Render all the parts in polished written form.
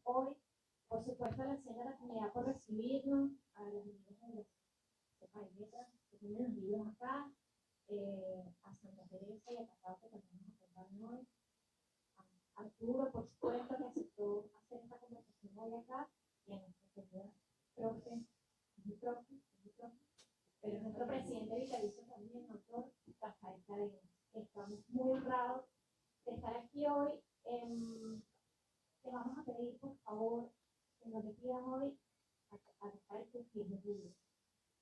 hoy. Por supuesto, a la Hacienda de la Comunidad por recibirnos, a los niños de Paileta que tienen los libros acá, a Santa Teresa y a Cacao que también nos acompañan hoy, a Arturo, por supuesto, que aceptó hacer esta conversación hoy acá, y a nuestro querido profe, pero nuestro presidente vitalicio también, doctor Rafael Cadena. Estamos muy honrados de estar aquí hoy. Te vamos a pedir, por favor, que nos pidan hoy a Rafael que firme libros.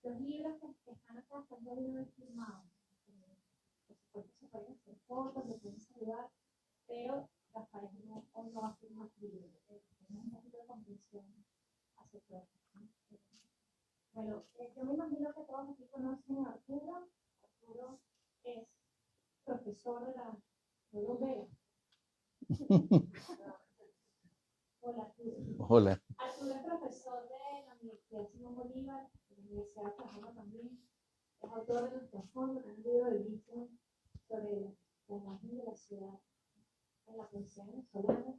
Los libros que están acá están muy firmados. Por supuesto, se pueden hacer fotos, se pueden saludar, pero Rafael hoy no va a firmar libros. Tenemos un poquito de comprensión hacia todos. Bueno, yo me imagino que todos aquí conocen a Arturo. Arturo es profesor de la Vega. Hola, Arturo. Hola. Arturo es profesor de la Universidad Simón Bolívar, de la Universidad de Cajama también. Es autor de nuestro fondo, un libro de libro sobre la imagen de la ciudad en la poesía venezolana.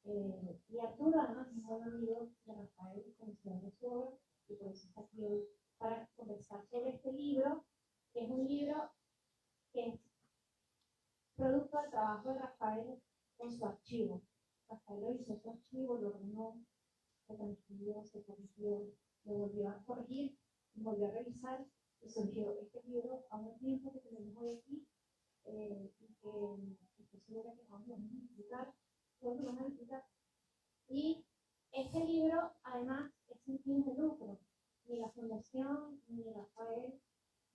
Y Arturo, además, es un buen amigo de Rafael, conocedor de su obra, y por eso está aquí hoy para conversar sobre este libro, que es un libro que es producto del trabajo de Rafael con su archivo. Rafael revisó su archivo, lo ordenó, se transcribió, se corrigió, lo volvió a corregir, volvió a revisar, y surgió este libro a un tiempo que tenemos hoy aquí, y que estoy segura que vamos a disfrutar, todos lo van a disfrutar. Y este libro, además, es sin fines de lucro. Ni la Fundación ni Rafael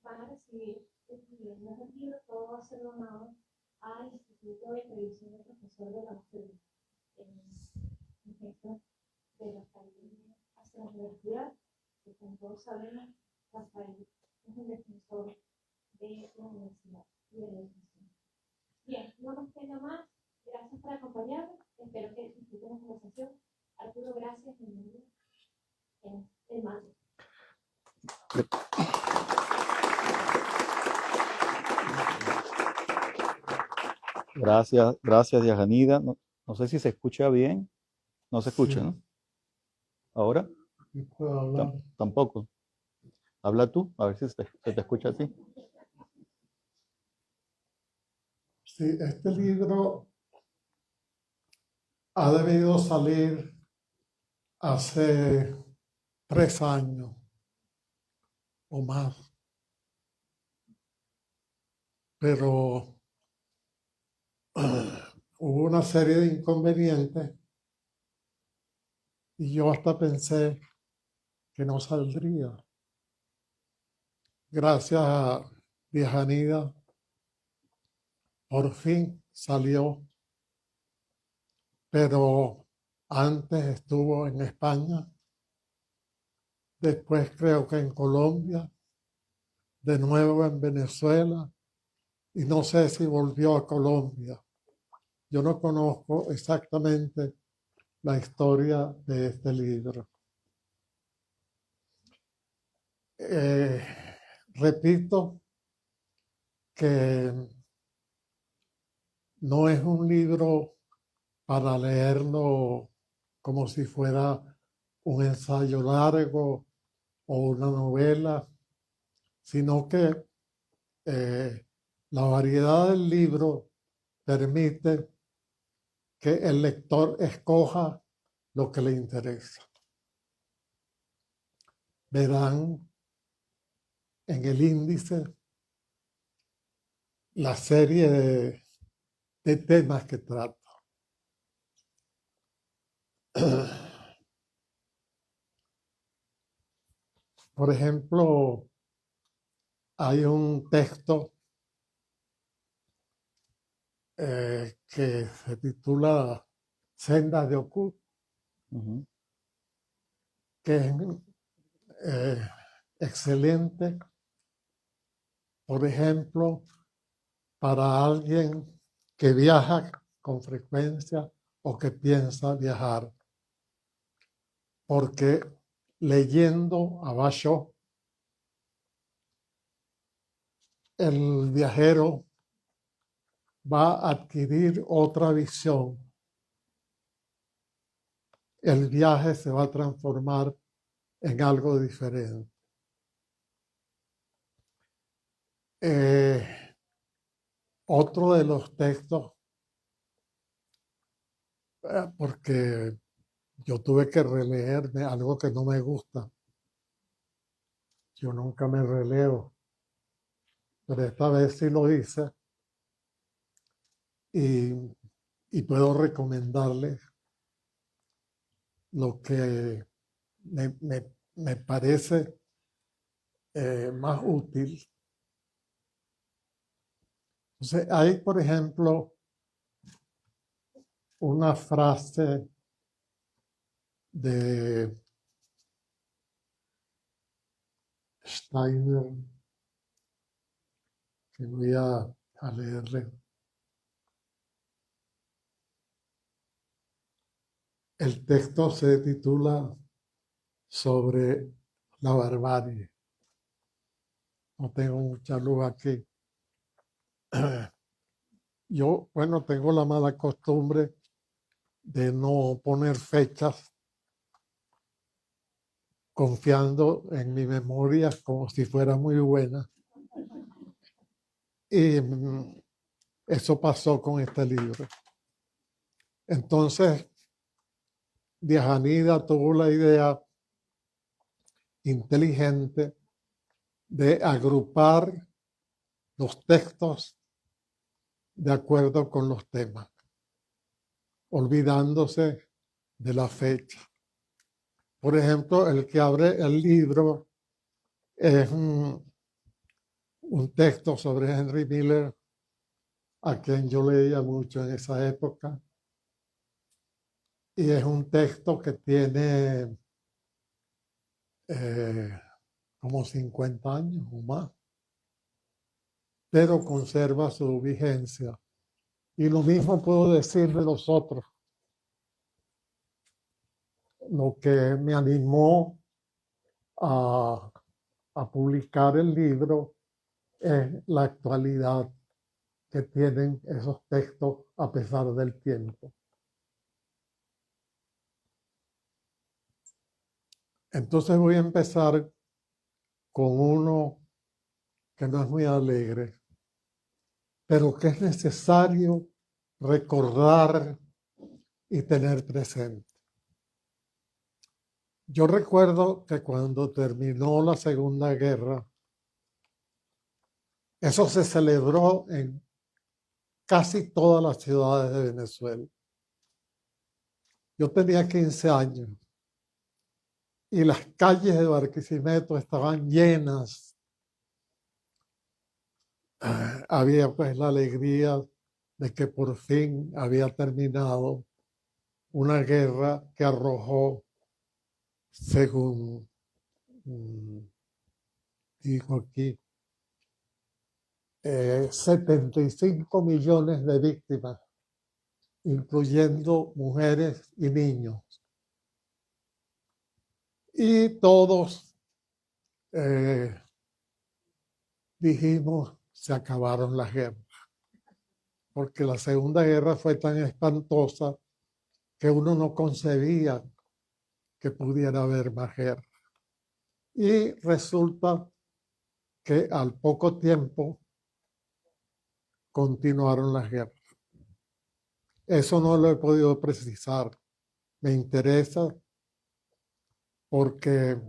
van a recibir dividendos del libro, todo va a ser donado al Instituto de Previsión del Profesor de la UCB, en gesto de Rafael hacia la universidad, que como todos sabemos, Rafael es un defensor de la universidad y de la educación. Bien, no nos queda más. Gracias por acompañarnos. Espero que disfruten la conversación. Arturo, gracias. Bienvenido. El mando. Gracias, Yajanida. No sé si se escucha bien. No se escucha, Sí. ¿no? ¿Ahora? ¿Y puedo hablar? Tampoco. Habla tú, a ver si se te escucha así. Sí, este libro ha debido salir hace 3 años o más, pero hubo una serie de inconvenientes y yo hasta pensé que no saldría. Gracias a Diajanida, por fin salió, pero antes estuvo en España, después creo que en Colombia, de nuevo en Venezuela, y no sé si volvió a Colombia. Yo no conozco exactamente la historia de este libro. Repito que no es un libro para leerlo como si fuera un ensayo largo o una novela, sino que la variedad del libro permite que el lector escoja lo que le interesa. Verán en el índice la serie de temas que trata. Por ejemplo, hay un texto que se titula Senda de Oku, que es excelente, por ejemplo, para alguien que viaja con frecuencia o que piensa viajar, porque leyendo a Basho, el viajero va a adquirir otra visión el viaje se va a transformar en algo diferente. Otro de los textos, porque yo tuve que releerme algo que no me gusta. Yo nunca me releo, pero esta vez sí lo hice y puedo recomendarles lo que me parece más útil. Entonces, hay, por ejemplo, una frase de Steiner que voy a leerle. El texto se titula Sobre la barbarie. No tengo mucha luz aquí. Yo, bueno, tengo la mala costumbre de no poner fechas confiando en mi memoria como si fuera muy buena. Y eso pasó con este libro. Entonces, Diajanida tuvo la idea inteligente de agrupar los textos de acuerdo con los temas, olvidándose de la fecha. Por ejemplo, el que abre el libro es un texto sobre Henry Miller, a quien yo leía mucho en esa época, y es un texto que tiene como 50 años o más, pero conserva su vigencia. Y lo mismo puedo decir de los otros. Lo que me animó a publicar el libro es la actualidad que tienen esos textos a pesar del tiempo. Entonces voy a empezar con uno que no es muy alegre, pero que es necesario recordar y tener presente. Yo recuerdo que cuando terminó la Segunda Guerra, eso se celebró en casi todas las ciudades de Venezuela. Yo tenía 15 años y las calles de Barquisimeto estaban llenas. Había pues la alegría de que por fin había terminado una guerra que arrojó, según dijo aquí, 75 millones de víctimas, incluyendo mujeres y niños. Y todos dijimos, se acabaron las guerras, porque la Segunda Guerra fue tan espantosa que uno no concebía que pudiera haber más guerra. Y resulta que al poco tiempo continuaron las guerras. Eso no lo he podido precisar. Me interesa porque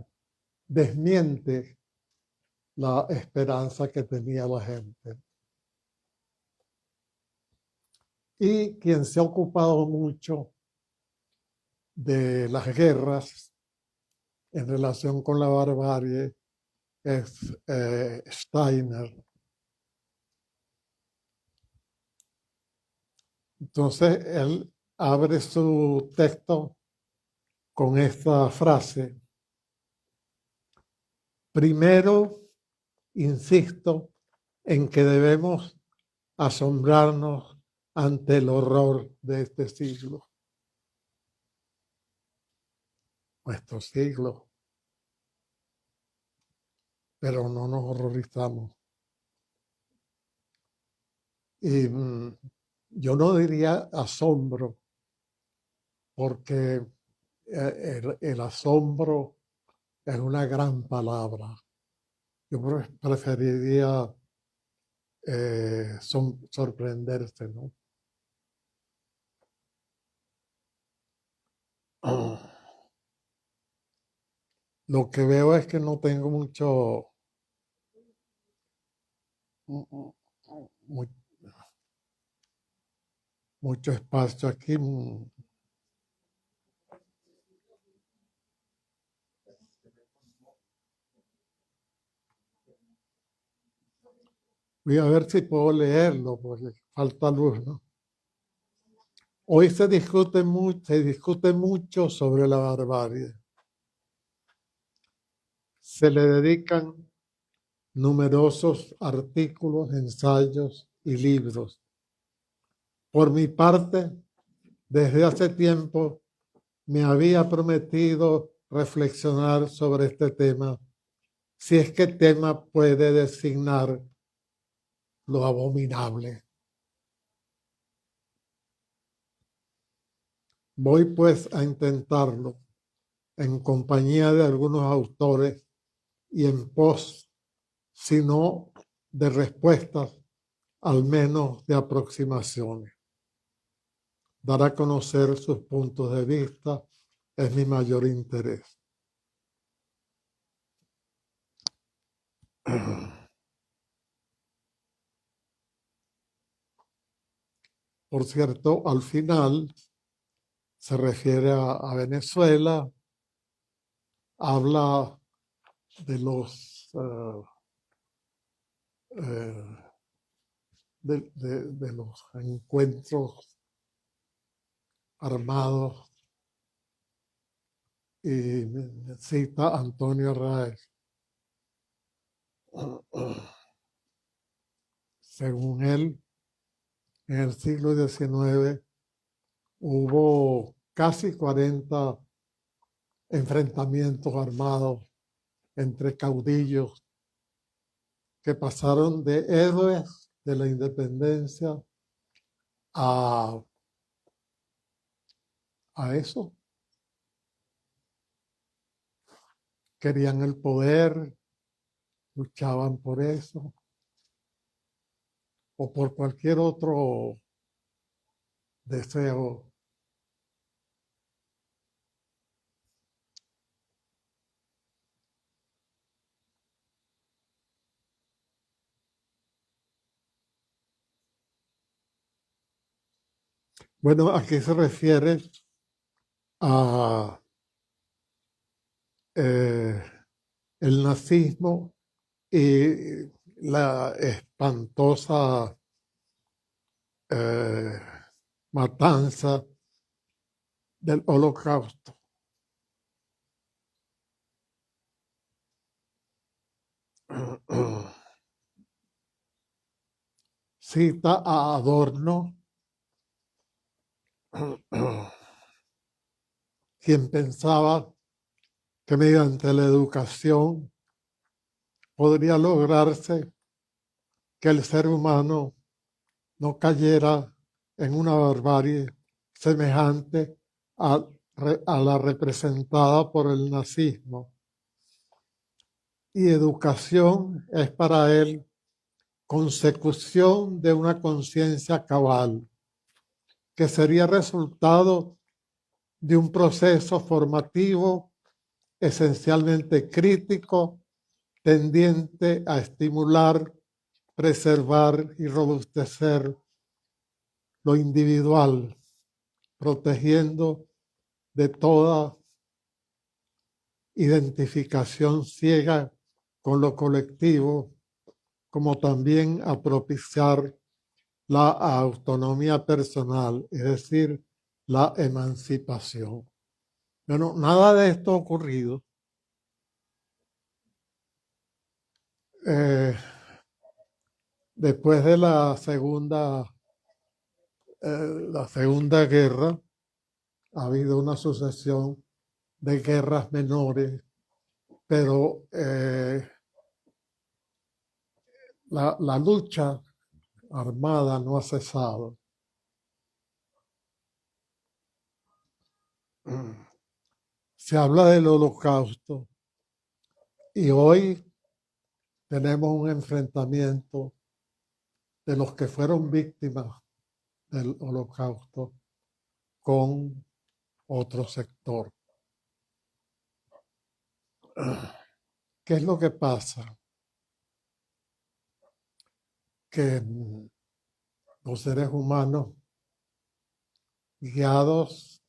desmiente la esperanza que tenía la gente. Y quien se ha ocupado mucho de las guerras en relación con la barbarie es Steiner. Entonces, él abre su texto con esta frase. Primero, insisto en que debemos asombrarnos ante el horror de este siglo. Nuestro siglo. Pero no nos horrorizamos. Y yo no diría asombro, porque el asombro es una gran palabra. Yo preferiría sorprenderse, ¿no? Lo que veo es que no tengo mucho, mu- mucho espacio aquí. Voy a ver si puedo leerlo, porque falta luz, ¿no? Hoy se discute mucho sobre la barbarie. Se le dedican numerosos artículos, ensayos y libros. Por mi parte, desde hace tiempo me había prometido reflexionar sobre este tema, si es que tema puede designar lo abominable. Voy pues a intentarlo en compañía de algunos autores y en pos, si no de respuestas, al menos de aproximaciones. Dar a conocer sus puntos de vista es mi mayor interés. Por cierto, al final se refiere a Venezuela, habla de los de los encuentros armados y cita a Antonio Arraez. Según él, en el siglo XIX hubo casi 40 enfrentamientos armados entre caudillos que pasaron de héroes de la independencia a eso. Querían el poder, luchaban por eso, o por cualquier otro deseo. Bueno, aquí se refiere a el nazismo y la espantosa matanza del Holocausto. Cita a Adorno, quien pensaba que mediante la educación podría lograrse que el ser humano no cayera en una barbarie semejante a la representada por el nazismo. Y educación es para él consecución de una conciencia cabal, que sería resultado de un proceso formativo esencialmente crítico, tendiente a estimular, preservar y robustecer lo individual, protegiendo de toda identificación ciega con lo colectivo, como también a propiciar la autonomía personal, es decir, la emancipación. Bueno, nada de esto ha ocurrido. Después de la Segunda Guerra, ha habido una sucesión de guerras menores, pero la lucha armada no ha cesado. se habla del Holocausto y hoy tenemos un enfrentamiento de los que fueron víctimas del Holocausto con otro sector. ¿Qué es lo que pasa? Que los seres humanos, guiados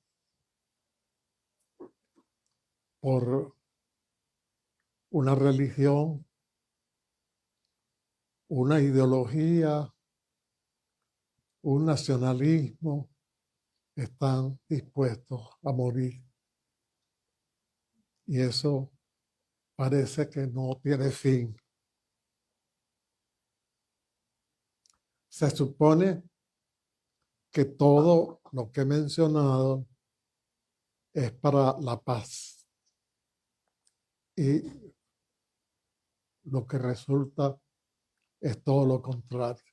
por una religión, una ideología, un nacionalismo, están dispuestos a morir. Y eso parece que no tiene fin. Se supone que todo lo que he mencionado es para la paz. Y lo que resulta es todo lo contrario.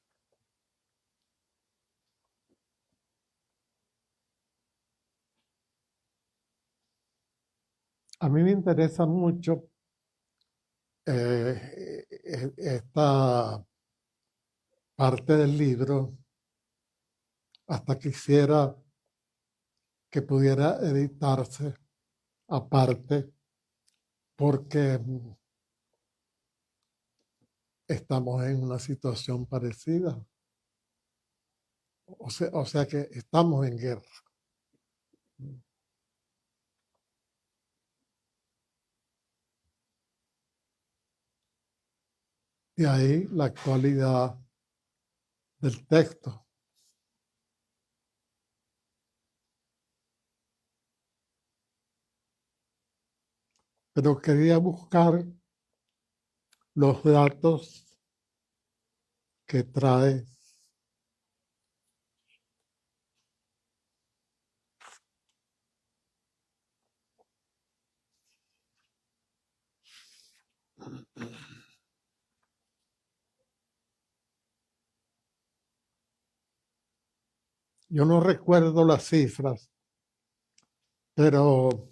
A mí me interesa mucho esta parte del libro, hasta quisiera que pudiera editarse aparte, porque estamos en una situación parecida. O sea que estamos en guerra. De ahí la actualidad del texto. Pero quería buscar los datos que trae yo no recuerdo las cifras, pero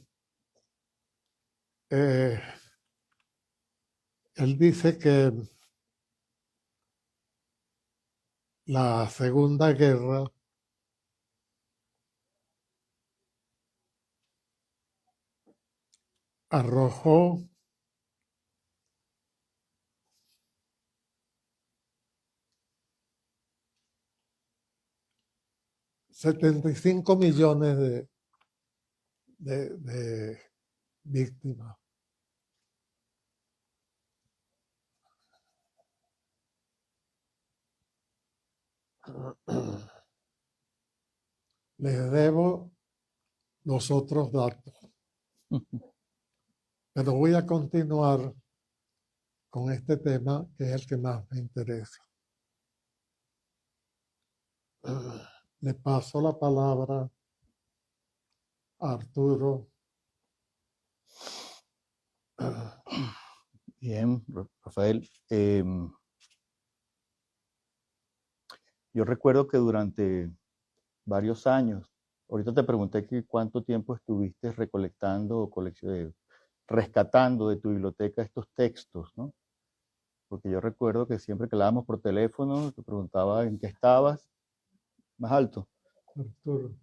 él dice que la Segunda Guerra arrojó 75 millones de víctimas. Les debo los otros datos, pero voy a continuar con este tema que es el que más me interesa. Le paso la palabra a Arturo. Bien, Rafael. Yo recuerdo que durante varios años, ahorita te pregunté que cuánto tiempo estuviste recolectando o rescatando de tu biblioteca estos textos, ¿no? Porque yo recuerdo que siempre que hablábamos por teléfono, te preguntaba en qué estabas. Más alto. Arturo.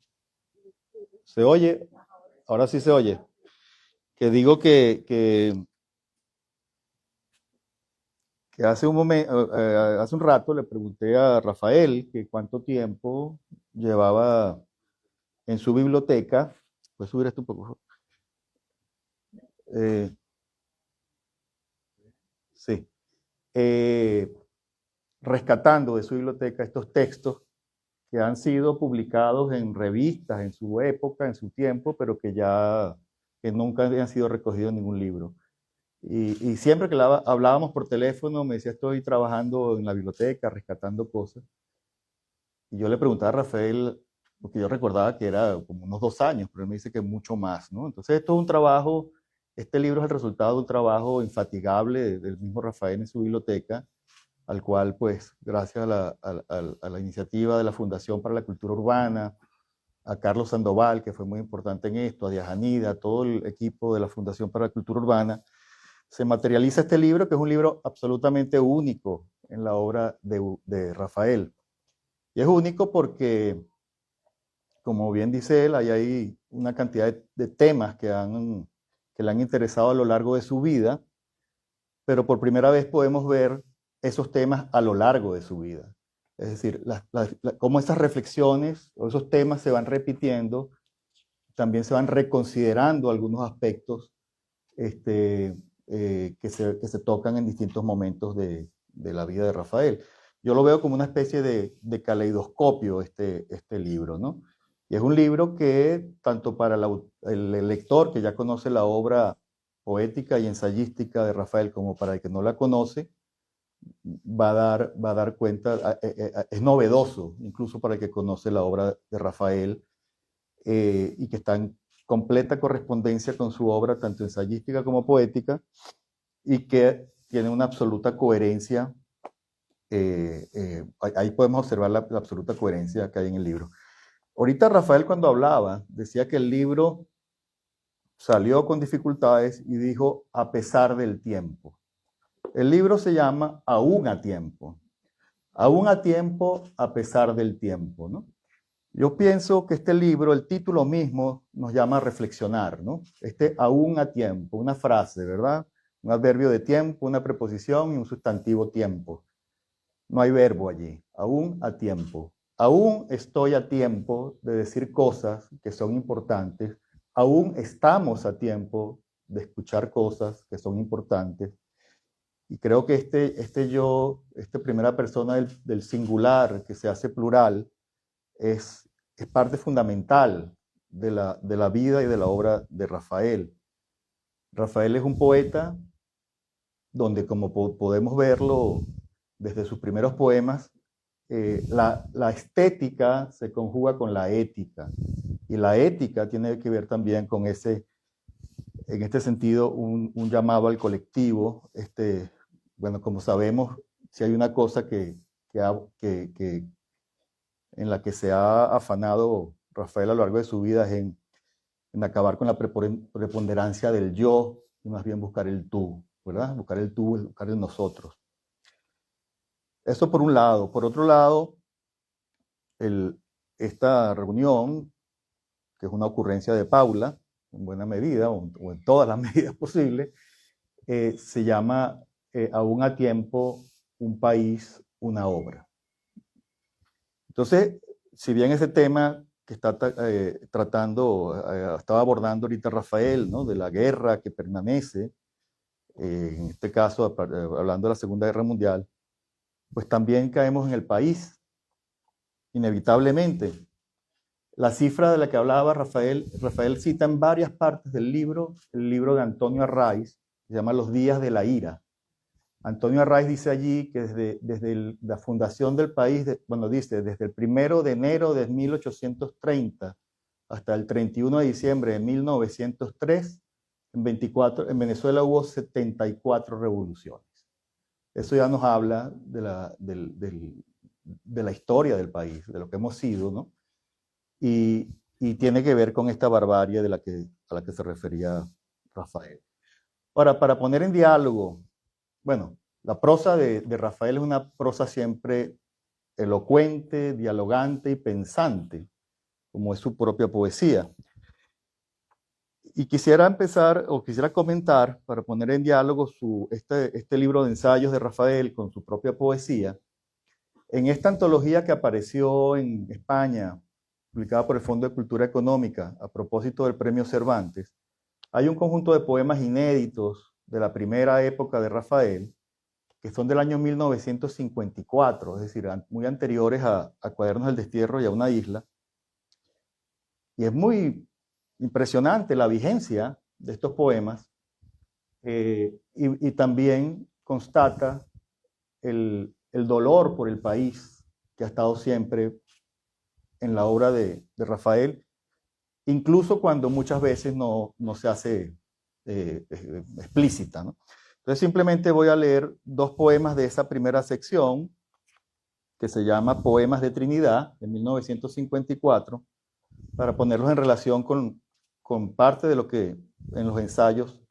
¿Se oye? Ahora sí se oye. Que digo que hace hace un rato le pregunté a Rafael que cuánto tiempo llevaba en su biblioteca. ¿Puedes subir esto un poco? Eh, sí. Rescatando de su biblioteca estos textos que han sido publicados en revistas en su época, en su tiempo, pero que nunca habían sido recogidos en ningún libro. Y siempre que hablábamos por teléfono, me decía, estoy trabajando en la biblioteca, rescatando cosas. Y yo le preguntaba a Rafael, porque yo recordaba que era como unos 2 años, pero él me dice que mucho más, ¿no? Entonces esto es un trabajo, este libro es el resultado de un trabajo infatigable del mismo Rafael en su biblioteca, al cual, pues, gracias a la iniciativa de la Fundación para la Cultura Urbana, a Carlos Sandoval, que fue muy importante en esto, a Diajanida, a todo el equipo de la Fundación para la Cultura Urbana, se materializa este libro, que es un libro absolutamente único en la obra de Rafael. Y es único porque, como bien dice él, hay una cantidad de temas que le han interesado a lo largo de su vida, pero por primera vez podemos ver esos temas a lo largo de su vida. Es decir, cómo esas reflexiones o esos temas se van repitiendo, también se van reconsiderando algunos aspectos que se tocan en distintos momentos de la vida de Rafael. Yo lo veo como una especie de caleidoscopio este libro, ¿no? Y es un libro que, tanto para el lector que ya conoce la obra poética y ensayística de Rafael, como para el que no la conoce, va a dar cuenta, es novedoso, incluso para el que conoce la obra de Rafael, y que está en completa correspondencia con su obra, tanto ensayística como poética, y que tiene una absoluta coherencia. Ahí podemos observar la absoluta coherencia que hay en el libro. Ahorita Rafael, cuando hablaba, decía que el libro salió con dificultades y dijo a pesar del tiempo. El libro se llama Aún a tiempo. Aún a tiempo, a pesar del tiempo, ¿no? Yo pienso que este libro, el título mismo, nos llama a reflexionar, ¿no? Aún a tiempo, una frase, ¿verdad? Un adverbio de tiempo, una preposición y un sustantivo tiempo. No hay verbo allí. Aún a tiempo. Aún estoy a tiempo de decir cosas que son importantes. Aún estamos a tiempo de escuchar cosas que son importantes. Y creo que esta primera persona del singular que se hace plural, es parte fundamental de la vida y de la obra de Rafael. Rafael es un poeta donde, como podemos verlo desde sus primeros poemas, la estética se conjuga con la ética. Y la ética tiene que ver también con en este sentido, un llamado al colectivo. Bueno, como sabemos, si hay una cosa en la que se ha afanado Rafael a lo largo de su vida es en acabar con la preponderancia del yo y más bien buscar el tú, ¿verdad? Buscar el tú, buscar el nosotros. Eso por un lado. Por otro lado, esta reunión, que es una ocurrencia de Paula, en buena medida, o en todas las medidas posibles, se llama Aún a tiempo, un país, una obra. Entonces, si bien ese tema que estaba abordando ahorita Rafael, ¿no? De la guerra que permanece, en este caso hablando de la Segunda Guerra Mundial, pues también caemos en el país, inevitablemente. La cifra de la que hablaba Rafael cita en varias partes del libro, el libro de Antonio Arraiz, se llama Los días de la ira. Antonio Arraiz dice allí que desde la fundación del país, dice, desde el 1 de enero de 1830 hasta el 31 de diciembre de 1903, en Venezuela hubo 74 revoluciones. Eso ya nos habla de la historia del país, de lo que hemos sido, ¿no? Y tiene que ver con esta barbarie a la que se refería Rafael. Ahora, para poner en diálogo, bueno, la prosa de Rafael es una prosa siempre elocuente, dialogante y pensante, como es su propia poesía. Y quisiera comentar, para poner en diálogo este libro de ensayos de Rafael con su propia poesía, en esta antología que apareció en España, publicada por el Fondo de Cultura Económica, a propósito del Premio Cervantes, hay un conjunto de poemas inéditos de la primera época de Rafael, que son del año 1954, es decir, muy anteriores a Cuadernos del Destierro y a Una isla. Y es muy impresionante la vigencia de estos poemas, y también constata el dolor por el país que ha estado siempre en la obra de Rafael, incluso cuando muchas veces no se hace explícita, ¿no? Entonces simplemente voy a leer dos poemas de esa primera sección, que se llama Poemas de Trinidad, de 1954, para ponerlos en relación con parte de lo que en los ensayos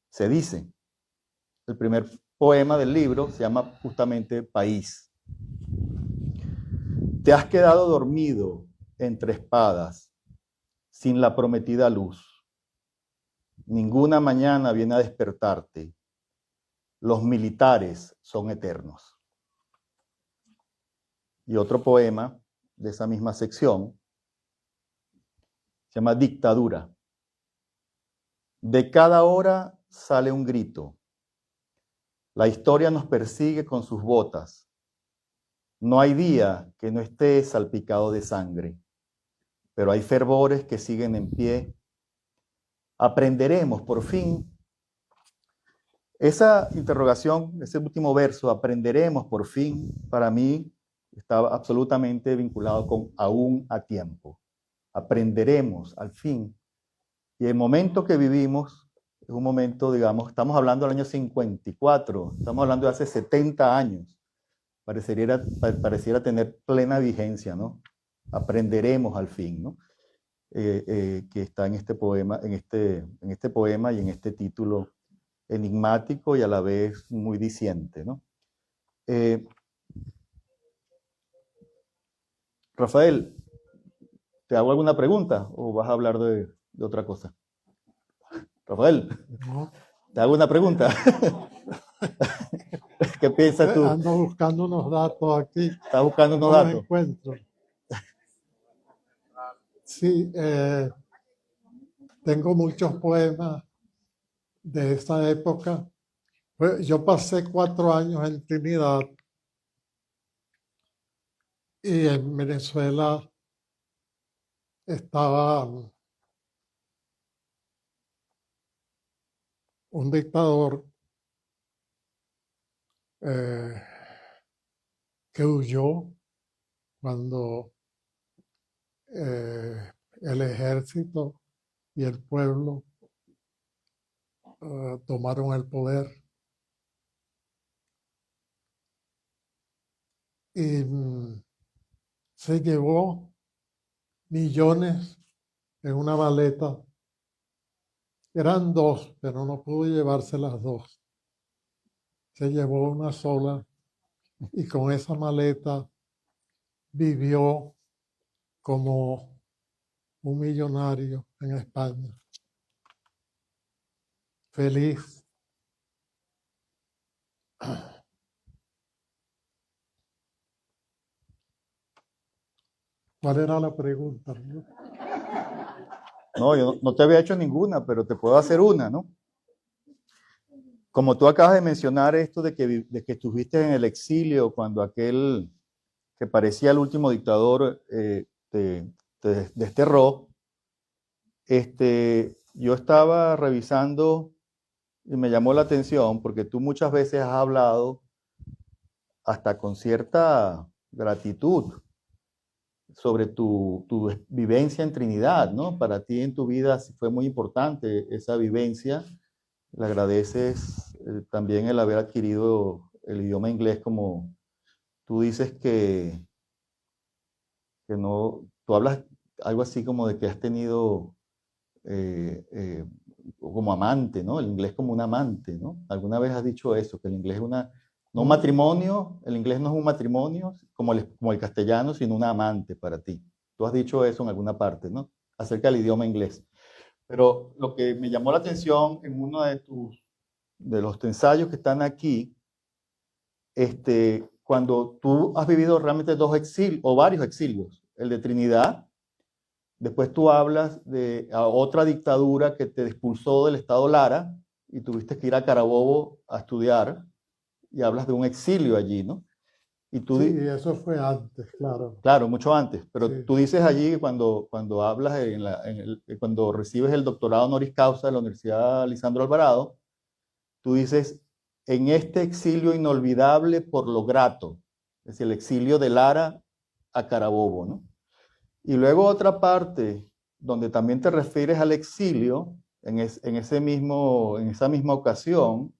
se dice. El primer poema del libro se llama justamente País. Te has quedado dormido entre espadas, sin la prometida luz. Ninguna mañana viene a despertarte. Los militares son eternos. Y otro poema de esa misma sección se llama Dictadura. De cada hora sale un grito. La historia nos persigue con sus botas. No hay día que no esté salpicado de sangre, pero hay fervores que siguen en pie. Aprenderemos por fin. Esa interrogación, ese último verso, aprenderemos por fin, para mí estaba absolutamente vinculado con aún a tiempo. Aprenderemos al fin. Y el momento que vivimos es un momento, digamos, estamos hablando del año 54, estamos hablando de hace 70 años. Pareciera tener plena vigencia, ¿no? Aprenderemos al fin, ¿no? Que está en este poema, en este poema y en este título enigmático y a la vez muy diciente, ¿no? Rafael, ¿te hago alguna pregunta o vas a hablar de otra cosa? Rafael, ¿no? ¿te hago una pregunta? ¿Qué piensas tú? Ando buscando unos datos aquí. ¿Estás buscando unos No los datos? encuentro. Sí, tengo muchos poemas de esa época. Pues yo pasé 4 años en Trinidad y en Venezuela estaba un dictador que huyó cuando el ejército y el pueblo tomaron el poder. Y se llevó millones en una maleta. Eran 2, pero no pudo llevarse las 2. Se llevó una sola y con esa maleta vivió como un millonario en España. Feliz. ¿Cuál era la pregunta? No, yo no te había hecho ninguna, pero te puedo hacer una, ¿no? Como tú acabas de mencionar esto de que estuviste en el exilio cuando aquel que parecía el último dictador te desterró, yo estaba revisando y me llamó la atención porque tú muchas veces has hablado hasta con cierta gratitud sobre tu vivencia en Trinidad, ¿no? Para ti en tu vida fue muy importante esa vivencia. Le agradeces también el haber adquirido el idioma inglés, como tú dices que no, tú hablas algo así como de que has tenido como amante, ¿no? El inglés como un amante, ¿no? Alguna vez has dicho eso, que el inglés es no un matrimonio, el inglés no es un matrimonio como el castellano, sino una amante para ti. Tú has dicho eso en alguna parte, ¿no? Acerca del idioma inglés. Pero lo que me llamó la atención en uno de los ensayos que están aquí, cuando tú has vivido realmente 2 exilios o varios exilios, el de Trinidad, después tú hablas de otra dictadura que te expulsó del estado Lara y tuviste que ir a Carabobo a estudiar y hablas de un exilio allí, ¿no? Y tú Sí, eso fue antes, claro. Claro, mucho antes, pero Sí. tú dices allí cuando hablas, cuando recibes el doctorado honoris causa de la Universidad Lisandro Alvarado, tú dices, en este exilio inolvidable por lo grato, es decir, el exilio de Lara a Carabobo, ¿no? Y luego otra parte donde también te refieres al exilio, en esa misma ocasión,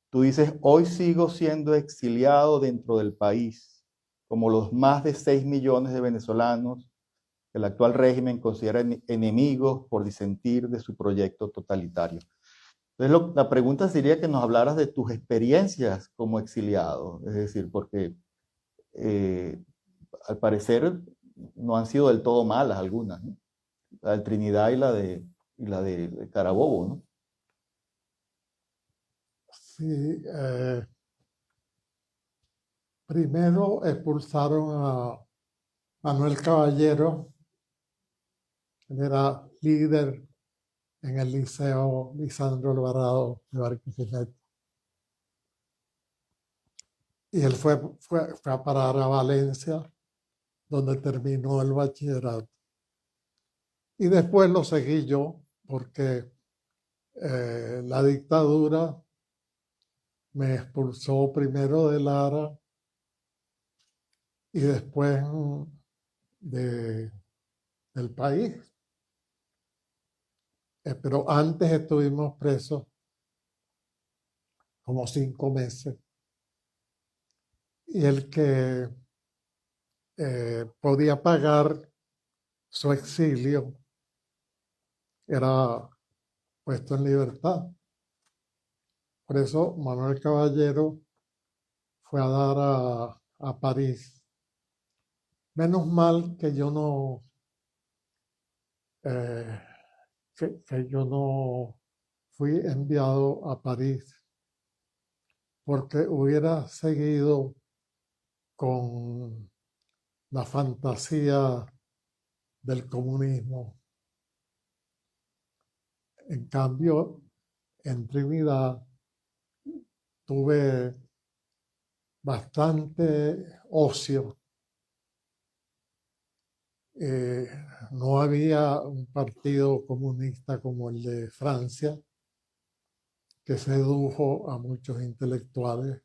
tú dices, hoy sigo siendo exiliado dentro del país, como los más de 6 millones de venezolanos que el actual régimen considera enemigos por disentir de su proyecto totalitario. Entonces, la pregunta sería que nos hablaras de tus experiencias como exiliado, es decir, porque al parecer no han sido del todo malas algunas, ¿no? La de Trinidad y la de Carabobo, ¿no? Sí, primero expulsaron a Manuel Caballero, él era líder en el Liceo Lisandro Alvarado de Barquisimeto. Y él fue a parar a Valencia, donde terminó el bachillerato. Y después lo seguí yo, porque la dictadura me expulsó primero de Lara y después del país. Pero antes estuvimos presos como 5 meses. Y el que podía pagar su exilio era puesto en libertad. Por eso Manuel Caballero fue a dar a París. Menos mal que yo no que yo no fui enviado a París, porque hubiera seguido con la fantasía del comunismo. En cambio, en Trinidad tuve bastante ocio. No había un partido comunista como el de Francia, que sedujo a muchos intelectuales.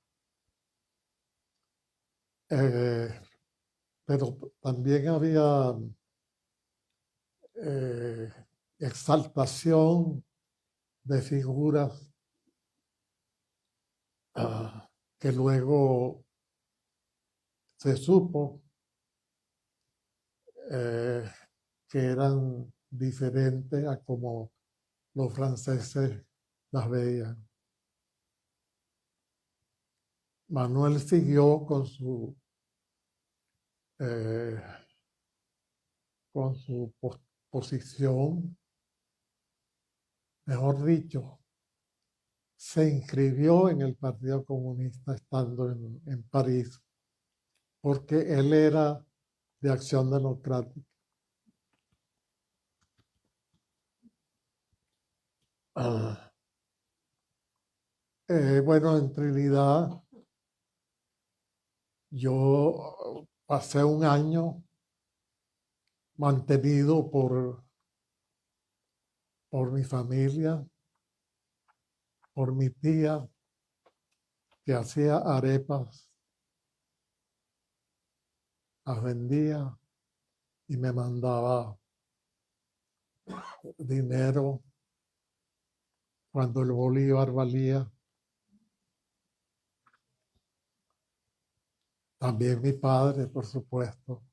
Pero también había exaltación de figuras que luego se supo que eran diferentes a como los franceses las veían. Manuel siguió con su posición, mejor dicho, se inscribió en el Partido Comunista estando en París, porque él era de Acción Democrática. Bueno, en Trinidad yo pasé un año mantenido por mi familia, por mi tía, que hacía arepas, las vendía y me mandaba dinero cuando el bolívar valía. También mi padre, por supuesto.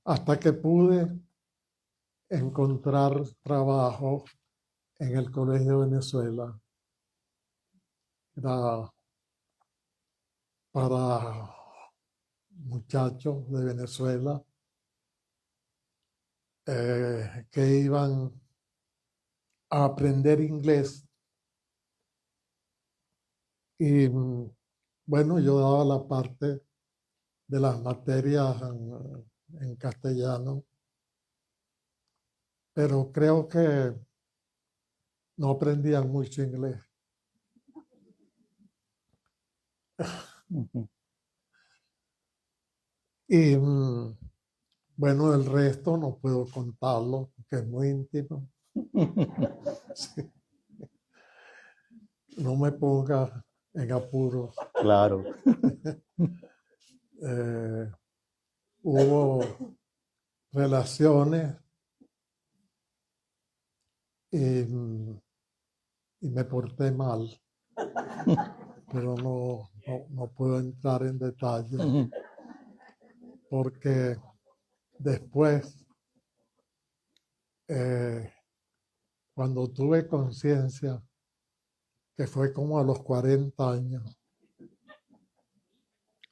Hasta que pude encontrar trabajo en el Colegio de Venezuela. Era para muchachos de Venezuela que iban a aprender inglés. Y bueno, yo daba la parte de las materias en castellano, pero creo que no aprendían mucho inglés. Y bueno, el resto no puedo contarlo, porque es muy íntimo. Sí. No me ponga en apuros. Claro. Hubo relaciones y me porté mal, pero no puedo entrar en detalle. porque después, cuando tuve conciencia, que fue como a los 40 años,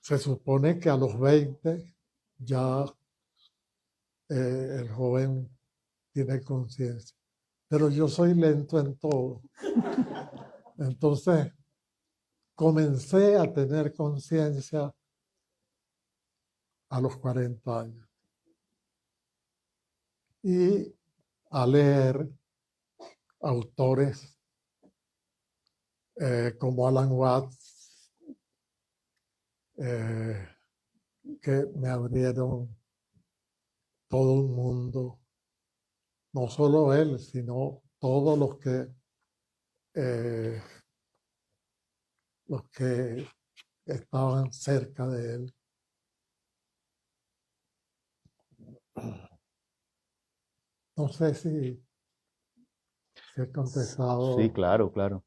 se supone que a los 20 ya el joven tiene conciencia, pero yo soy lento en todo. Entonces, comencé a tener conciencia a los 40 años y a leer autores como Alan Watts, que me abrieron todo un mundo, no solo él, sino todos los que estaban cerca de él. No sé si he contestado. Sí, claro, claro.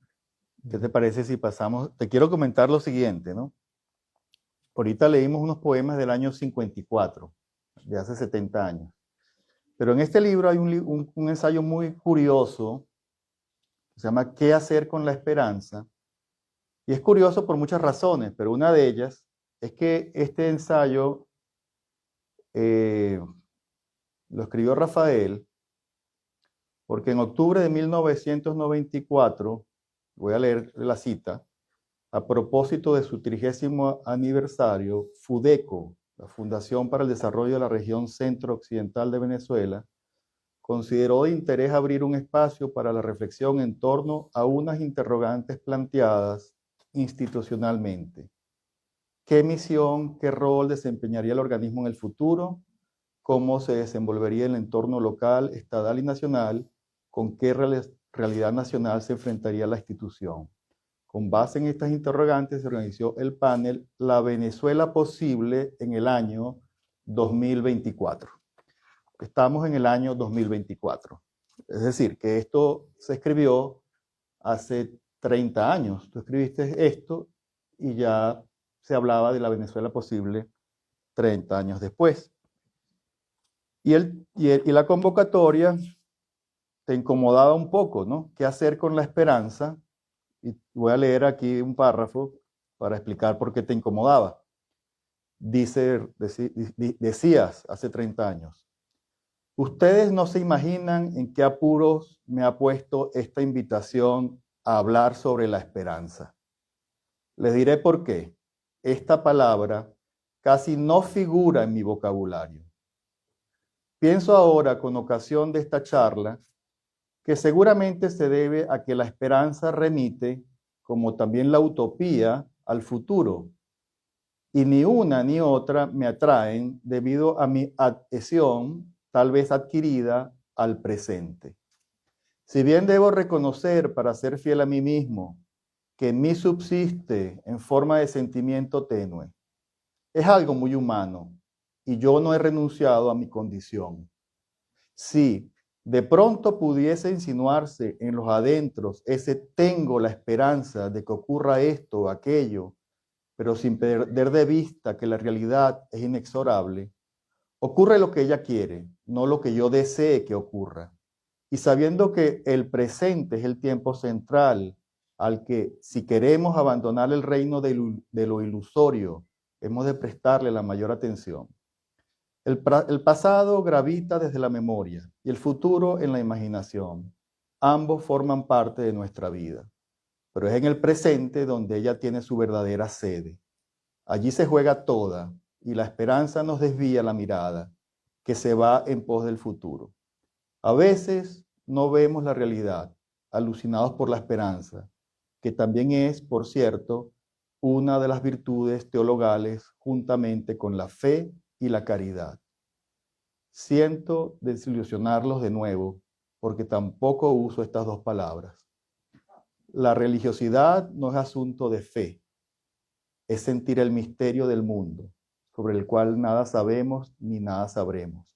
¿Qué te parece si pasamos? Te quiero comentar lo siguiente, ¿no? Ahorita leímos unos poemas del año 54, de hace 70 años. Pero en este libro hay un ensayo muy curioso, que se llama ¿Qué hacer con la esperanza? Y es curioso por muchas razones, pero una de ellas es que este ensayo lo escribió Rafael, porque en octubre de 1994, voy a leer la cita, a propósito de su 30º aniversario, FUDECO, la Fundación para el Desarrollo de la Región Centro-Occidental de Venezuela, consideró de interés abrir un espacio para la reflexión en torno a unas interrogantes planteadas institucionalmente. ¿Qué misión, qué rol desempeñaría el organismo en el futuro? ¿Cómo se desenvolvería el entorno local, estatal y nacional? ¿Con qué realidad nacional se enfrentaría la institución? Con base en estas interrogantes se organizó el panel La Venezuela Posible en el año 2024. Estamos en el año 2024. Es decir, que esto se escribió hace 30 años. Tú escribiste esto y ya se hablaba de la Venezuela Posible 30 años después. Y la convocatoria te incomodaba un poco, ¿no? ¿Qué hacer con la esperanza? Y voy a leer aquí un párrafo para explicar por qué te incomodaba. Decías hace 30 años, ustedes no se imaginan en qué apuros me ha puesto esta invitación a hablar sobre la esperanza. Les diré por qué. Esta palabra casi no figura en mi vocabulario. Pienso ahora, con ocasión de esta charla, que seguramente se debe a que la esperanza remite, como también la utopía, al futuro. Y ni una ni otra me atraen debido a mi adhesión, tal vez adquirida, al presente. Si bien debo reconocer, para ser fiel a mí mismo, que en mí subsiste en forma de sentimiento tenue, es algo muy humano y yo no he renunciado a mi condición. Si de pronto pudiese insinuarse en los adentros ese tengo la esperanza de que ocurra esto o aquello, pero sin perder de vista que la realidad es inexorable, ocurre lo que ella quiere, no lo que yo desee que ocurra. Y sabiendo que el presente es el tiempo central al que, si queremos abandonar el reino de lo ilusorio, hemos de prestarle la mayor atención. El pasado gravita desde la memoria y el futuro en la imaginación. Ambos forman parte de nuestra vida, pero es en el presente donde ella tiene su verdadera sede. Allí se juega toda y la esperanza nos desvía la mirada, que se va en pos del futuro. A veces no vemos la realidad, alucinados por la esperanza, que también es, por cierto, una de las virtudes teologales juntamente con la fe y la caridad. Siento desilusionarlos de nuevo, porque tampoco uso estas dos palabras. La religiosidad no es asunto de fe, es sentir el misterio del mundo, sobre el cual nada sabemos ni nada sabremos.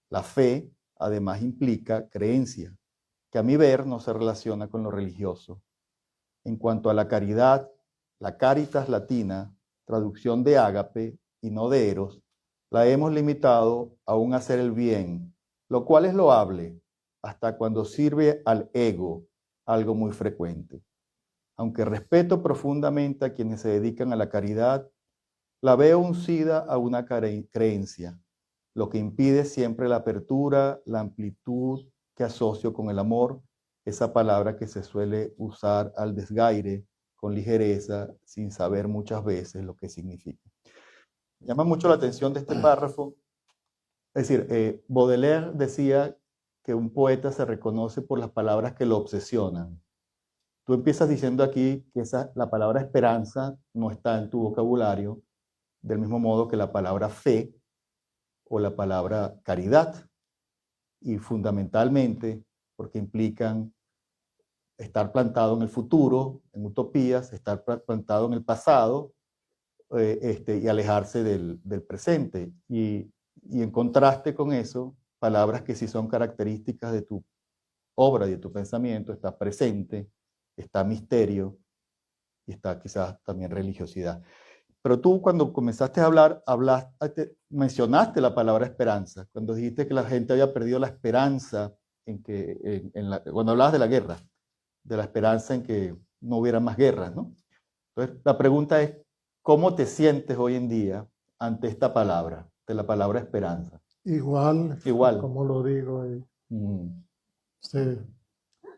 La fe, además, implica creencia, que a mi ver no se relaciona con lo religioso. En cuanto a la caridad, la caritas latina, traducción de ágape y no de eros, la hemos limitado a un hacer el bien, lo cual es loable hasta cuando sirve al ego, algo muy frecuente. Aunque respeto profundamente a quienes se dedican a la caridad, la veo uncida a una creencia, lo que impide siempre la apertura, la amplitud que asocio con el amor, esa palabra que se suele usar al desgaire, con ligereza, sin saber muchas veces lo que significa. Llama mucho la atención de este párrafo. Es decir, Baudelaire decía que un poeta se reconoce por las palabras que lo obsesionan. Tú empiezas diciendo aquí que la palabra esperanza no está en tu vocabulario, del mismo modo que la palabra fe o la palabra caridad. Y fundamentalmente porque implican estar plantado en el futuro, en utopías, estar plantado en el pasado, y alejarse del presente. Y en contraste con eso, palabras que sí son características de tu obra y de tu pensamiento, está presente, está misterio y está quizás también religiosidad. Pero tú cuando comenzaste a hablar, mencionaste la palabra esperanza, cuando dijiste que la gente había perdido la esperanza cuando hablabas de la guerra, de la esperanza en que no hubiera más guerras, ¿no? Entonces, la pregunta es, ¿cómo te sientes hoy en día ante esta palabra, de la palabra esperanza? Igual, Igual. como lo digo. Mm. Sí.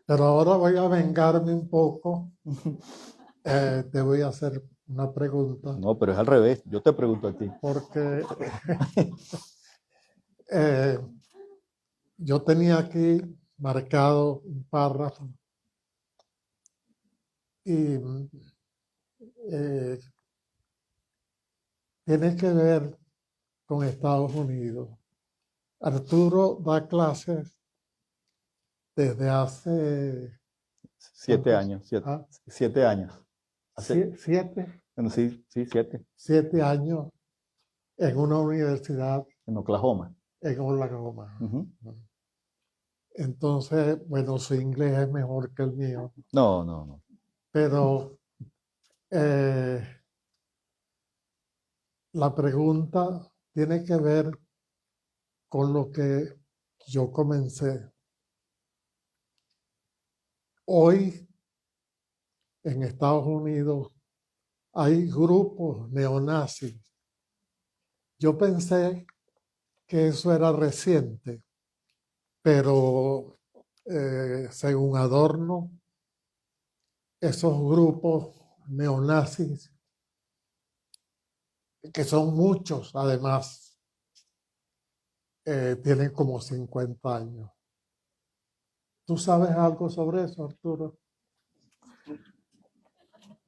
Pero ahora voy a vengarme un poco. Te voy a hacer una pregunta. No, pero es al revés. Yo te pregunto a ti. Porque yo tenía aquí marcado un párrafo y tiene que ver con Estados Unidos. Arturo da clases desde hace 7 años. 7 años. ¿Siete? Bueno, sí, 7. 7 años en una universidad En Oklahoma. en Oklahoma. Uh-huh. Entonces, bueno, su inglés es mejor que el mío. No. Pero la pregunta tiene que ver con lo que yo comencé. Hoy en Estados Unidos hay grupos neonazis. Yo pensé que eso era reciente, pero según Adorno, esos grupos neonazis, que son muchos además, tienen como 50 años. ¿Tú sabes algo sobre eso, Arturo?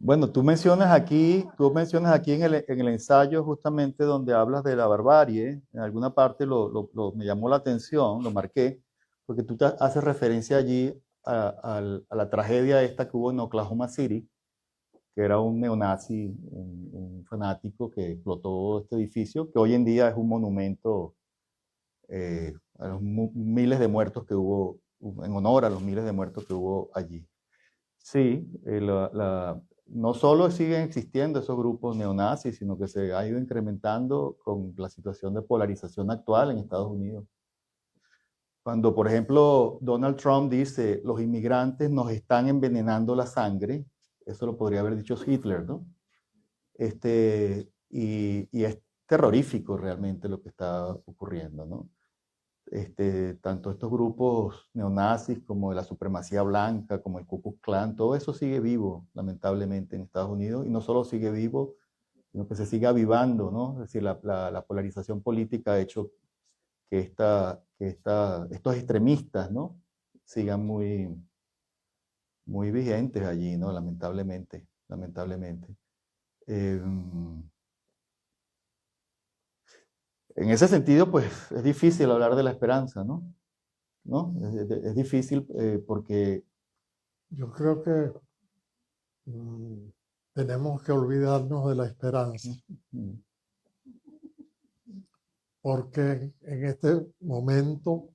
Bueno, tú mencionas aquí en el ensayo justamente donde hablas de la barbarie, en alguna parte me llamó la atención, lo marqué, porque tú haces referencia allí a la tragedia esta que hubo en Oklahoma City, que era un neonazi, un fanático que explotó este edificio, que hoy en día es un monumento a los miles de muertos que hubo, en honor a los miles de muertos que hubo allí. Sí, no solo siguen existiendo esos grupos neonazis, sino que se ha ido incrementando con la situación de polarización actual en Estados Unidos. Cuando, por ejemplo, Donald Trump dice, los inmigrantes nos están envenenando la sangre, eso lo podría haber dicho Hitler, ¿no? Y es terrorífico realmente lo que está ocurriendo, ¿no? Tanto estos grupos neonazis como de la supremacía blanca, como el Ku Klux Klan, todo eso sigue vivo, lamentablemente, en Estados Unidos, y no solo sigue vivo, sino que se sigue avivando, ¿no? Es decir, la polarización política ha hecho que estos extremistas, ¿no? Sigan muy vigentes allí, ¿no? Lamentablemente. En ese sentido, pues es difícil hablar de la esperanza, ¿no? Es difícil porque... Yo creo que tenemos que olvidarnos de la esperanza, porque en este momento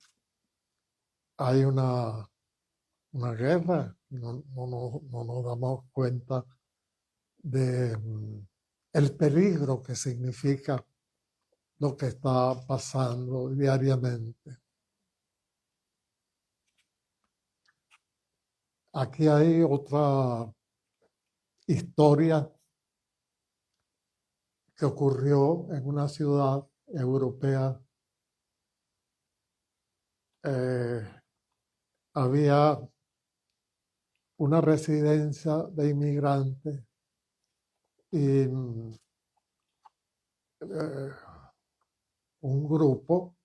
hay una guerra, no nos damos cuenta de el peligro que significa lo que está pasando diariamente. Aquí hay otra historia que ocurrió en una ciudad europea. Había una residencia de inmigrantes y un grupo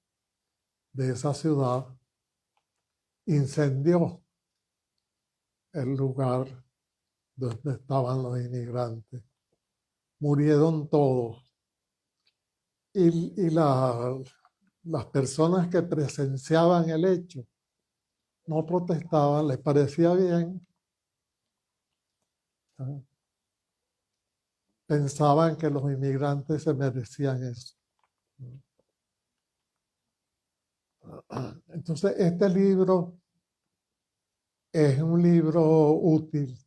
de esa ciudad incendió el lugar donde estaban los inmigrantes. Murieron todos. Y las personas que presenciaban el hecho no protestaban, les parecía bien. Pensaban que los inmigrantes se merecían eso. Entonces, este libro es un libro útil.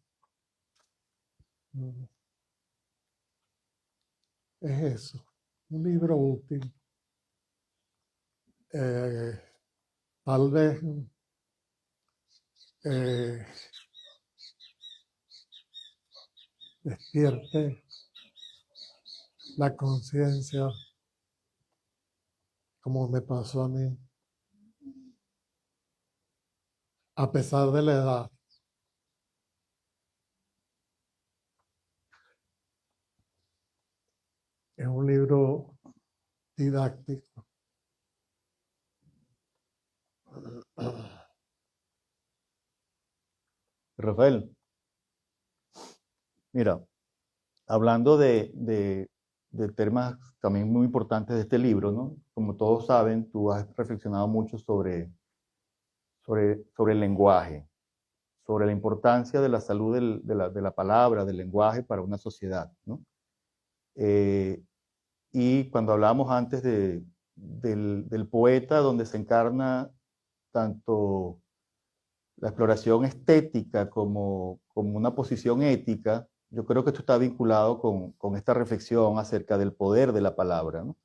Es eso, un libro útil. Tal vez despierte la conciencia, como me pasó a mí, a pesar de la edad. Es un libro didáctico. Rafael, mira, hablando de temas también muy importantes de este libro, ¿no? Como todos saben, tú has reflexionado mucho sobre el lenguaje, sobre la importancia de la salud de la palabra, del lenguaje para una sociedad, ¿no? Y cuando hablábamos antes del poeta, donde se encarna tanto la exploración estética como una posición ética, yo creo que esto está vinculado con esta reflexión acerca del poder de la palabra, ¿no?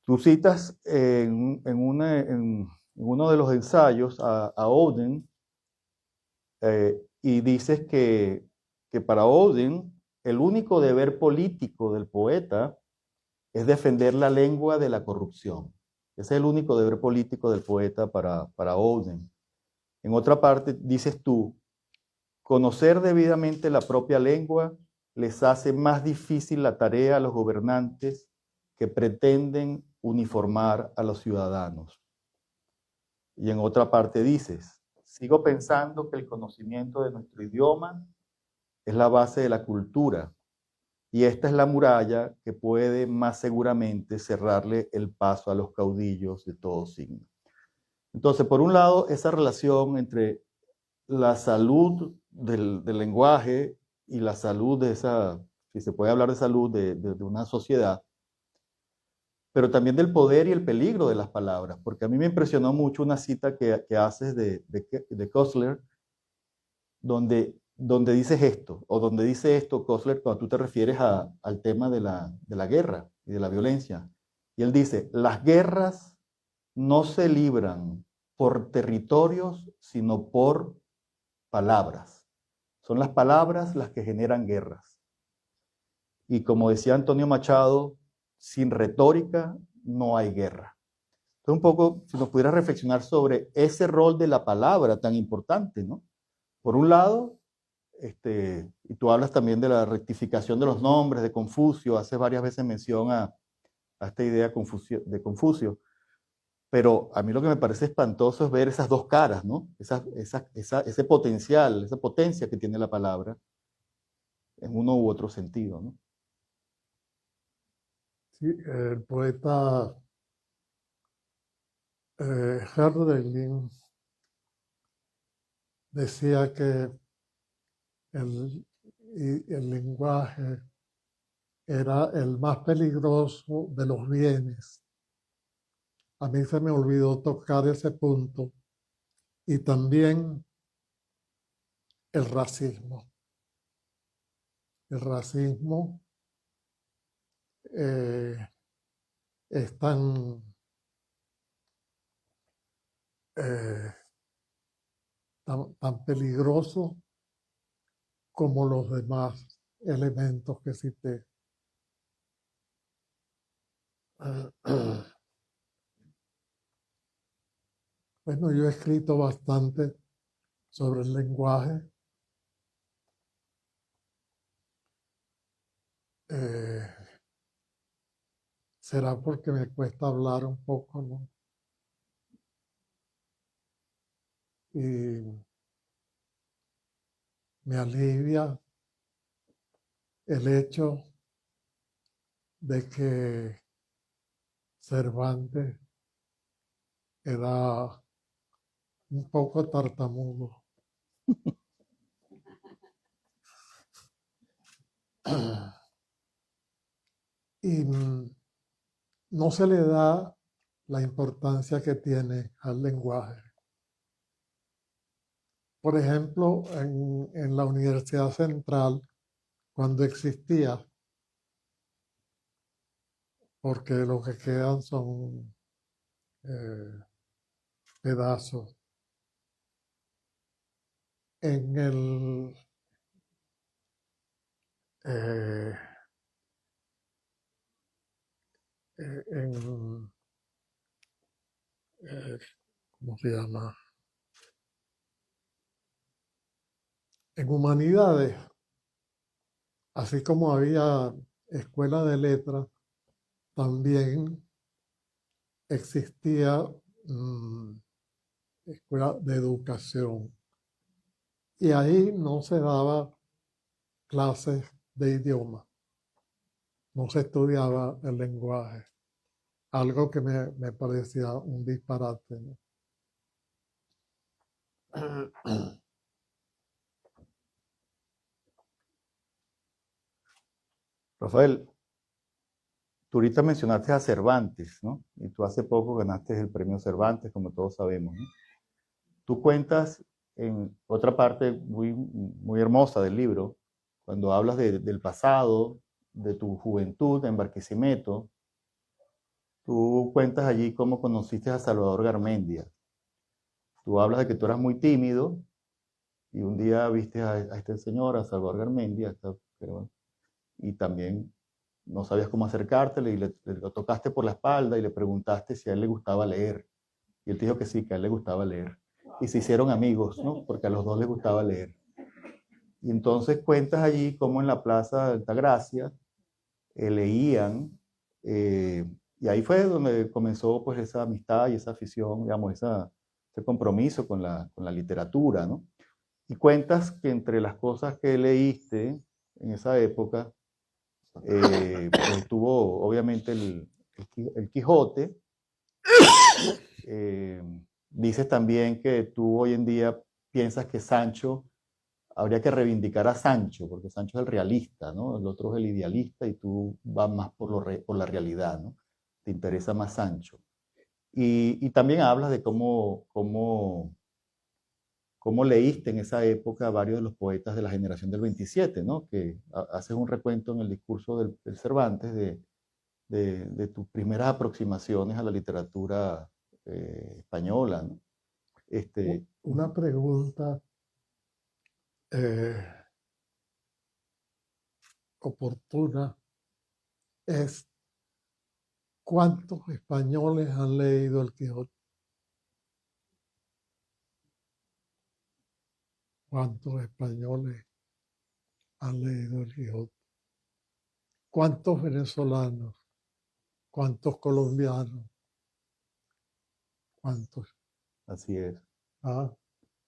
Tú citas en uno de los ensayos a Oden y dices que para Oden el único deber político del poeta es defender la lengua de la corrupción. Ese es el único deber político del poeta para Oden. En otra parte dices tú, conocer debidamente la propia lengua les hace más difícil la tarea a los gobernantes que pretenden uniformar a los ciudadanos. Y en otra parte dices, sigo pensando que el conocimiento de nuestro idioma es la base de la cultura y esta es la muralla que puede más seguramente cerrarle el paso a los caudillos de todo signo. Entonces, por un lado, esa relación entre la salud del lenguaje y la salud de esa, si se puede hablar de salud de una sociedad, pero también del poder y el peligro de las palabras, porque a mí me impresionó mucho una cita que haces de Koestler, donde dices esto, o donde dice esto Koestler cuando tú te refieres al tema de la guerra y de la violencia. Y él dice, las guerras no se libran por territorios, sino por palabras. Son las palabras las que generan guerras. Y como decía Antonio Machado, sin retórica no hay guerra. Entonces, un poco, si nos pudieras reflexionar sobre ese rol de la palabra tan importante, ¿no? Por un lado, y tú hablas también de la rectificación de los nombres, de Confucio, haces varias veces mención a esta idea de Confucio, pero a mí lo que me parece espantoso es ver esas dos caras, ¿no? Ese potencial, esa potencia que tiene la palabra en uno u otro sentido, ¿no? Sí, el poeta Hölderlin decía que el lenguaje era el más peligroso de los bienes. A mí se me olvidó tocar ese punto. Y también el racismo. El racismo es tan peligroso como los demás elementos que cité. Bueno, yo he escrito bastante sobre el lenguaje. Será porque me cuesta hablar un poco, ¿no? Y me alivia el hecho de que Cervantes era un poco tartamudo. Y no se le da la importancia que tiene al lenguaje. Por ejemplo, en la Universidad Central, cuando existía, porque lo que quedan son pedazos, en el ¿cómo se llama? En humanidades, así como había escuela de letras, también existía escuela de educación. Y ahí no se daba clases de idioma, no se estudiaba el lenguaje, algo que me parecía un disparate, ¿no? Rafael, tú ahorita mencionaste a Cervantes, ¿no? Y tú hace poco ganaste el premio Cervantes, como todos sabemos, ¿no? Tú cuentas en otra parte muy hermosa del libro, cuando hablas del pasado, de tu juventud en Barquisimeto, tú cuentas allí cómo conociste a Salvador Garmendia. Tú hablas de que tú eras muy tímido y un día viste a este señor, a Salvador Garmendia, y también no sabías cómo acercártele y le lo tocaste por la espalda y le preguntaste si a él le gustaba leer. Y él te dijo que sí, que a él le gustaba leer. Y se hicieron amigos, ¿no? Porque a los dos les gustaba leer. Y entonces cuentas allí cómo en la Plaza de Altagracia leían, y ahí fue donde comenzó pues esa amistad y esa afición, digamos, ese compromiso con la literatura, ¿no? Y cuentas que entre las cosas que leíste en esa época, pues estuvo obviamente el Quijote. Dices también que tú hoy en día piensas que Sancho, habría que reivindicar a Sancho, porque Sancho es el realista, ¿no? El otro es el idealista y tú vas más por la realidad, ¿no? Te interesa más Sancho. Y también hablas de cómo leíste en esa época a varios de los poetas de la generación del 27, ¿no? Que haces un recuento en el discurso del Cervantes de tus primeras aproximaciones a la literatura española, ¿no? Una pregunta oportuna es: ¿cuántos españoles han leído el Quijote? ¿Cuántos españoles han leído el Quijote? ¿Cuántos venezolanos? ¿Cuántos colombianos? ¿Cuántos? Así es. Ah,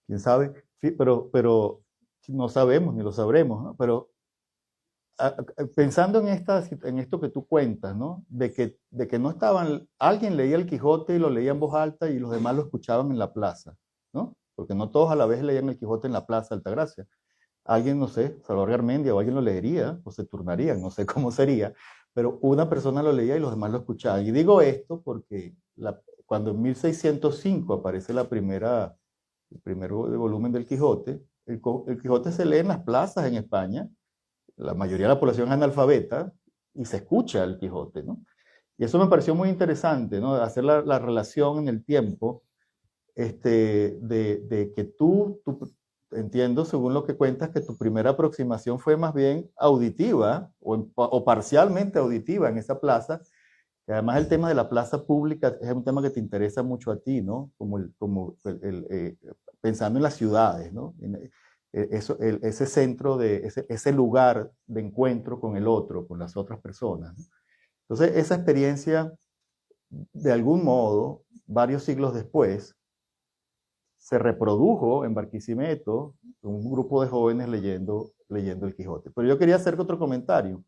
¿Quién sabe? Sí, pero no sabemos ni lo sabremos, ¿no? Pero pensando en esto que tú cuentas, ¿no? De que no estaban, alguien leía el Quijote y lo leía en voz alta y los demás lo escuchaban en la plaza, ¿no? Porque no todos a la vez leían el Quijote en la plaza de Altagracia. Alguien, no sé, Salvador Garmendia o alguien lo leería o se turnarían, no sé cómo sería, pero una persona lo leía y los demás lo escuchaban. Y digo esto porque cuando en 1605 aparece el primer volumen del Quijote, el Quijote se lee en las plazas en España, la mayoría de la población es analfabeta y se escucha el Quijote, ¿no? Y eso me pareció muy interesante, ¿no? Hacer la relación en el tiempo, de que entiendo, según lo que cuentas, que tu primera aproximación fue más bien auditiva o parcialmente auditiva en esa plaza. Y además el tema de la plaza pública es un tema que te interesa mucho a ti, ¿no? Pensando en las ciudades, ¿no? Ese centro, ese lugar de encuentro con el otro, con las otras personas, ¿no? Entonces, esa experiencia, de algún modo, varios siglos después, se reprodujo en Barquisimeto, un grupo de jóvenes leyendo el Quijote. Pero yo quería hacer otro comentario,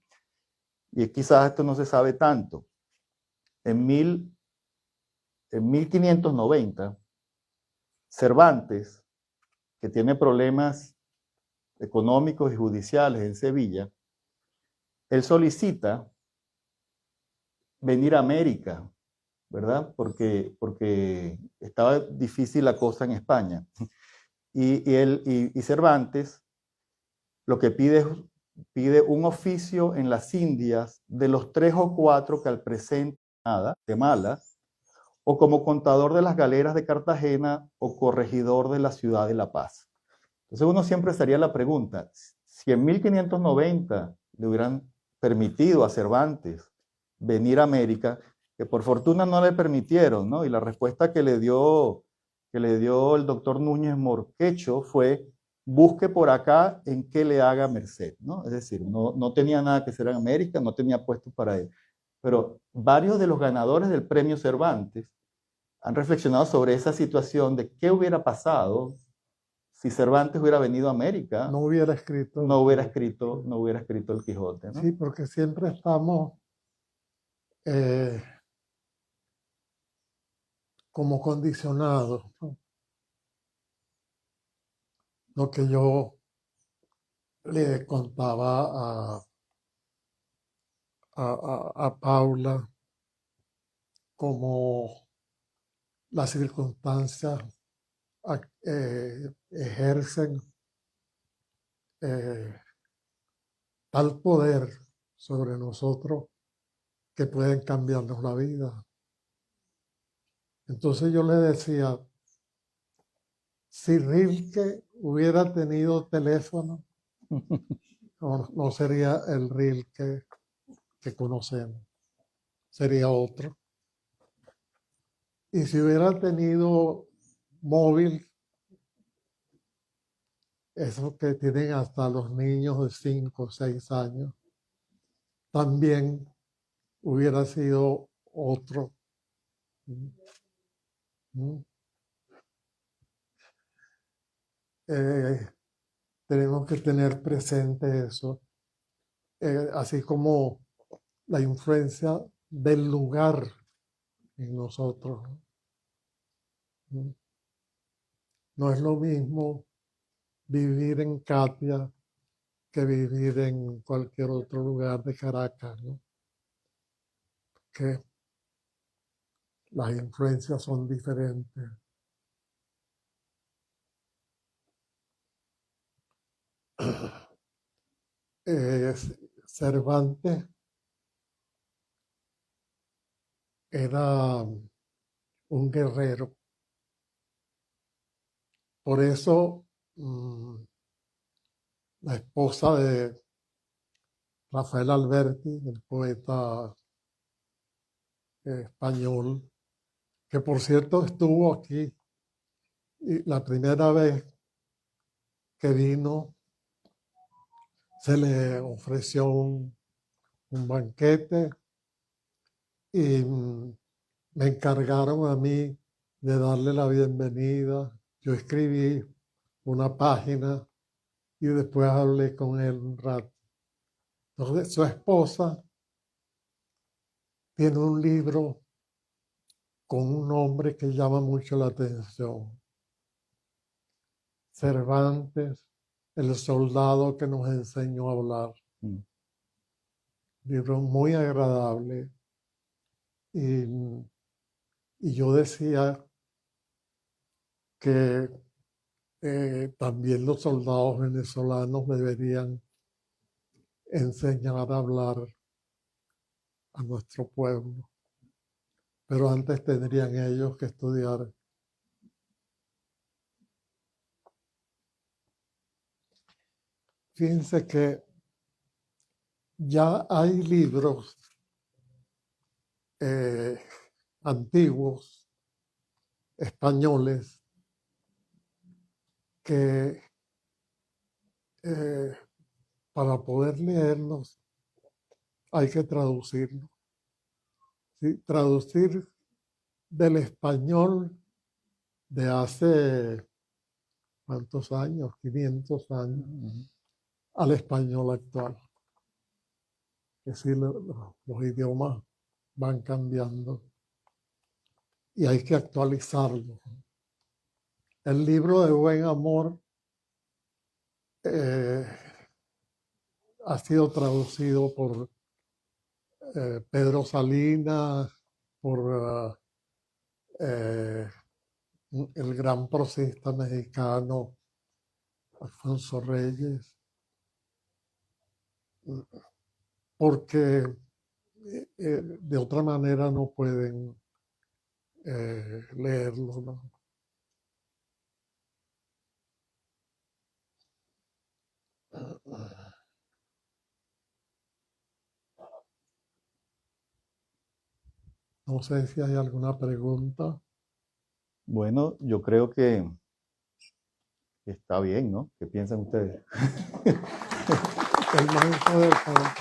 y quizás esto no se sabe tanto. En 1590, Cervantes, que tiene problemas económicos y judiciales en Sevilla, él solicita venir a América, ¿verdad? Porque estaba difícil la cosa en España. Y Cervantes lo que pide un oficio en las Indias de los 3 o 4 que al presente de Mala, o como contador de las galeras de Cartagena o corregidor de la ciudad de La Paz. Entonces uno siempre se haría la pregunta, si en 1590 le hubieran permitido a Cervantes venir a América, que por fortuna no le permitieron, ¿no? Y la respuesta que le dio el doctor Núñez Morquecho fue: busque por acá en qué le haga merced, ¿no? Es decir, no tenía nada que hacer en América, no tenía puestos para él. Pero varios de los ganadores del premio Cervantes han reflexionado sobre esa situación de qué hubiera pasado si Cervantes hubiera venido a América. No hubiera escrito. No hubiera escrito el Quijote, ¿no? Sí, porque siempre estamos como condicionados, ¿no? Lo que yo le contaba a Paula, como las circunstancias ejercen tal poder sobre nosotros que pueden cambiarnos la vida. Entonces yo le decía, si Rilke hubiera tenido teléfono, no sería el Rilke que conocemos, sería otro. Y si hubiera tenido móvil, eso que tienen hasta los niños de 5 o 6 años, también hubiera sido otro. Tenemos que tener presente eso, así como la influencia del lugar en nosotros. No es lo mismo vivir en Catia que vivir en cualquier otro lugar de Caracas, ¿no? Que las influencias son diferentes. Cervantes era un guerrero. Por eso la esposa de Rafael Alberti, el poeta español, que por cierto estuvo aquí, y la primera vez que vino se le ofreció un banquete y me encargaron a mí de darle la bienvenida. Yo escribí una página y después hablé con él un rato. Entonces, su esposa tiene un libro con un nombre que llama mucho la atención. Cervantes, el soldado que nos enseñó a hablar. Libro muy agradable. Y yo decía que también los soldados venezolanos deberían enseñar a hablar a nuestro pueblo. pero antes tendrían ellos que estudiar. Fíjense que ya hay libros antiguos, españoles, que para poder leerlos hay que traducirlos. ¿Sí? Traducir del español de hace, ¿cuántos años? 500 años, al español actual. Es decir, los idiomas van cambiando y hay que actualizarlos. El libro de Buen Amor ha sido traducido por Pedro Salinas, por el gran prosista mexicano Alfonso Reyes, porque de otra manera no pueden leerlo, ¿no? No sé si hay alguna pregunta. Bueno, yo creo que está bien, ¿no? ¿Qué piensan ustedes? El manco del pan,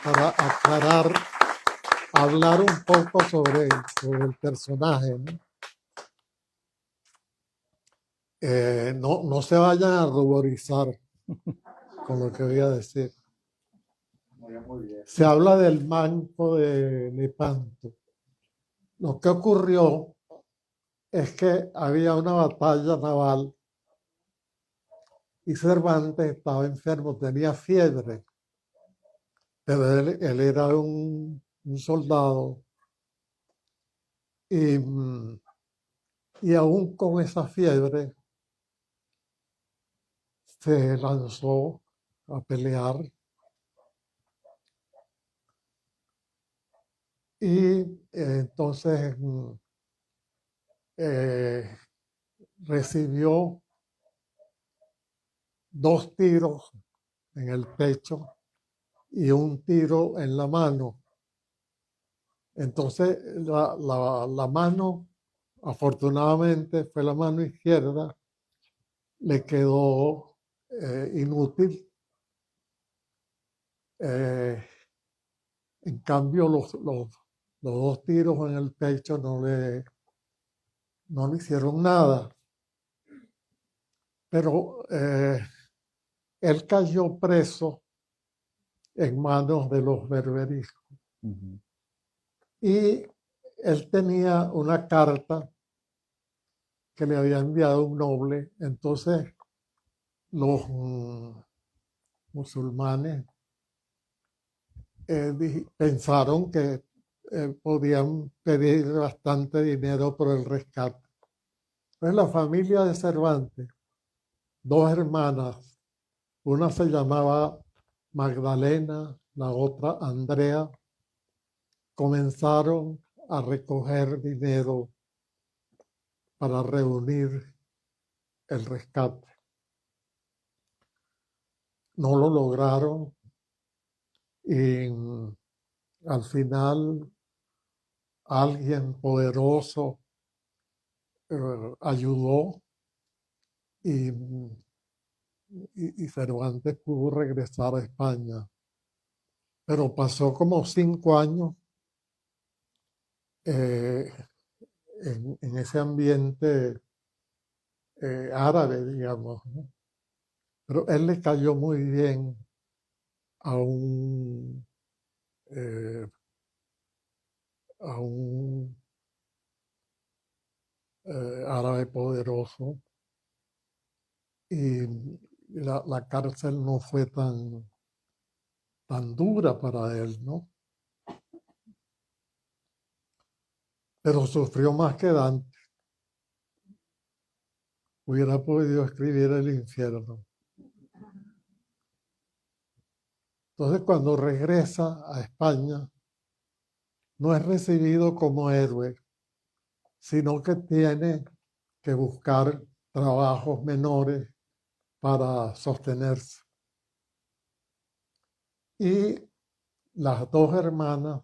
para aclarar, hablar un poco sobre el personaje, ¿no? No se vayan a ruborizar con lo que voy a decir. Se habla del manco de Lepanto. Lo que ocurrió es que había una batalla naval y Cervantes estaba enfermo, tenía fiebre, pero él era un soldado y aún con esa fiebre se lanzó a pelear y entonces recibió 2 tiros en el pecho y un tiro en la mano. Entonces la mano, afortunadamente fue la mano izquierda, le quedó inútil. En cambio, los 2 tiros en el pecho no le hicieron nada. Pero él cayó preso en manos de los berberiscos. Ujú. Y él tenía una carta que le había enviado un noble. Entonces, los musulmanes pensaron que podían pedir bastante dinero por el rescate. Entonces, la familia de Cervantes, 2 hermanas, una se llamaba Magdalena, la otra Andrea, comenzaron a recoger dinero para reunir el rescate. No lo lograron y al final alguien poderoso ayudó y Cervantes pudo regresar a España. Pero pasó como 5 años en ese ambiente árabe, digamos, ¿no? Pero él le cayó muy bien a un árabe poderoso y la cárcel no fue tan dura para él, ¿no? Pero sufrió más que Dante. Hubiera podido escribir el infierno. Entonces, cuando regresa a España, no es recibido como héroe, sino que tiene que buscar trabajos menores para sostenerse. Y las dos hermanas,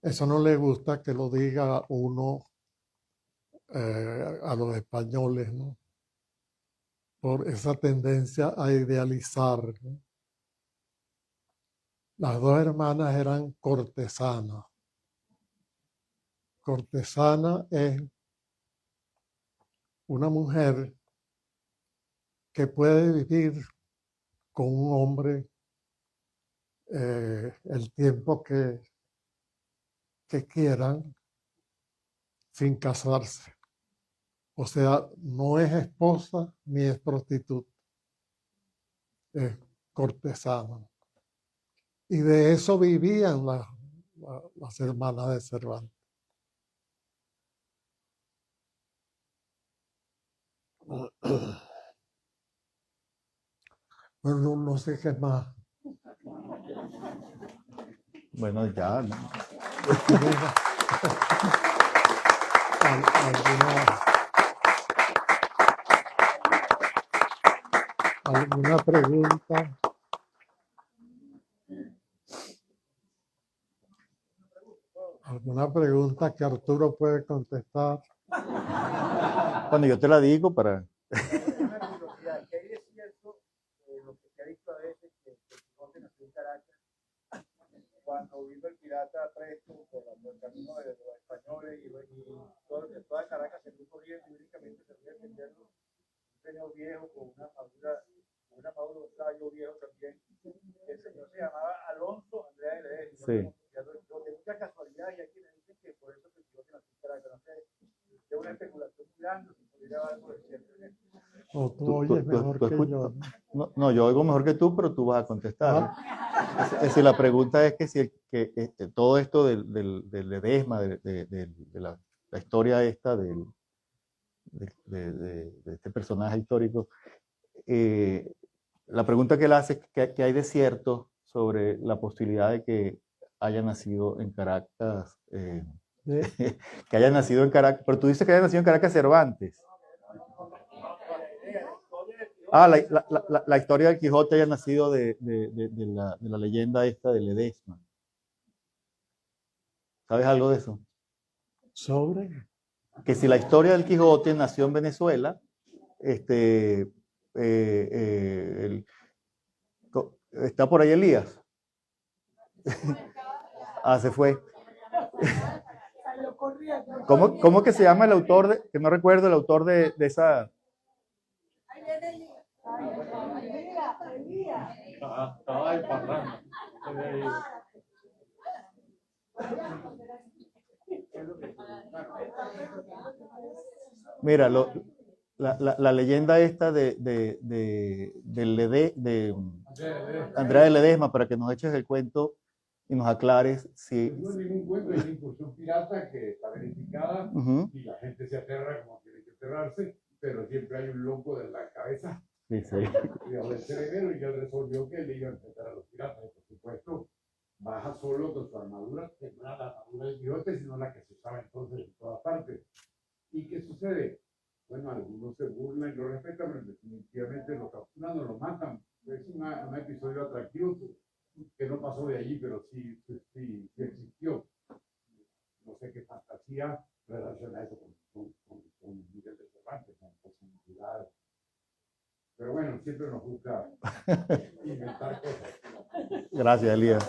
eso no le gusta que lo diga uno a los españoles, ¿no? Por esa tendencia a idealizar, ¿no? Las dos hermanas eran cortesanas. Cortesana es una mujer que puede vivir con un hombre el tiempo que quieran sin casarse. O sea, no es esposa ni es prostituta, es cortesana. Y de eso vivían las hermanas de Cervantes. Bueno, no sé qué más. Bueno, ya, ¿no? ¿Alguna pregunta? ¿Alguna pregunta que Arturo puede contestar? Bueno, yo te la digo para... ¿Qué hay de cierto lo que se ha visto a veces que el Quijote nació en Caracas cuando vino el pirata presto por el camino de los españoles y toda Caracas se fue corriendo y únicamente se fue atendiendo un señor viejo con una armadura de un caballo viejo también? El señor se llamaba Alonso Andrea de Ledesma. Sí. De mucha casualidad y hay quienes dicen que por eso el Quijote nació en Caracas. No sé, es una especulación muy grande, si pudiera haber algo de cierto en esto. O tú oyes mejor que yo. No, yo oigo mejor que tú, pero tú vas a contestar. Es decir, la pregunta es que si todo esto del Ledesma, de la historia esta de este personaje histórico, la pregunta que él hace es que hay de cierto sobre la posibilidad de que haya nacido en Caracas, que haya nacido en Caracas, pero tú dices que haya nacido en Caracas Cervantes. La historia del Quijote haya nacido de la leyenda esta de Ledesma. ¿Sabes algo de eso? ¿Sobre? Que si la historia del Quijote nació en Venezuela, está por ahí Elías. Se fue. ¿Cómo que se llama el autor? Que no recuerdo el autor de esa... Estaba de parranda. Mira, la leyenda esta de Andrea de Ledesma, para que nos eches el cuento y nos aclares si... No es ningún cuento, es una incursión pirata que está verificada y la gente se aterra como tiene que aterrarse, pero siempre hay un loco de la cabeza. Sí. Del cerebro, y él resolvió que le iba a enfrentar a los piratas. Por supuesto, baja solo con su armadura, que no era la armadura del Quijote, sino la que se usaba entonces en todas partes. ¿Y qué sucede? Bueno, algunos se burlan y lo respetan, pero definitivamente lo capturan o lo matan. Es un episodio atractivo que no pasó de allí, pero sí existió. No sé qué fantasía relaciona eso con Miguel de Cervantes, con posibilidades. Pero bueno, siempre nos gusta inventar cosas. Gracias, Elías.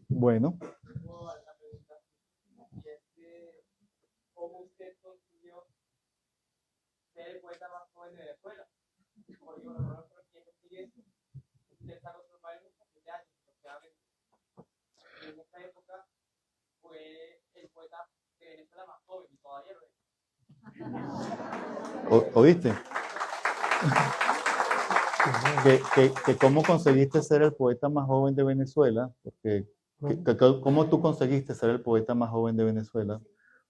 Bueno. ¿Cómo usted consiguió ser el poeta más joven de Venezuela? Porque por lo menos usted está acostumbrado a los 7 años, aproximadamente. Y en esta época fue el poeta de Venezuela más joven y todavía lo es. ¿Oíste? que ¿Cómo conseguiste ser el poeta más joven de Venezuela? Porque, ¿cómo tú conseguiste ser el poeta más joven de Venezuela?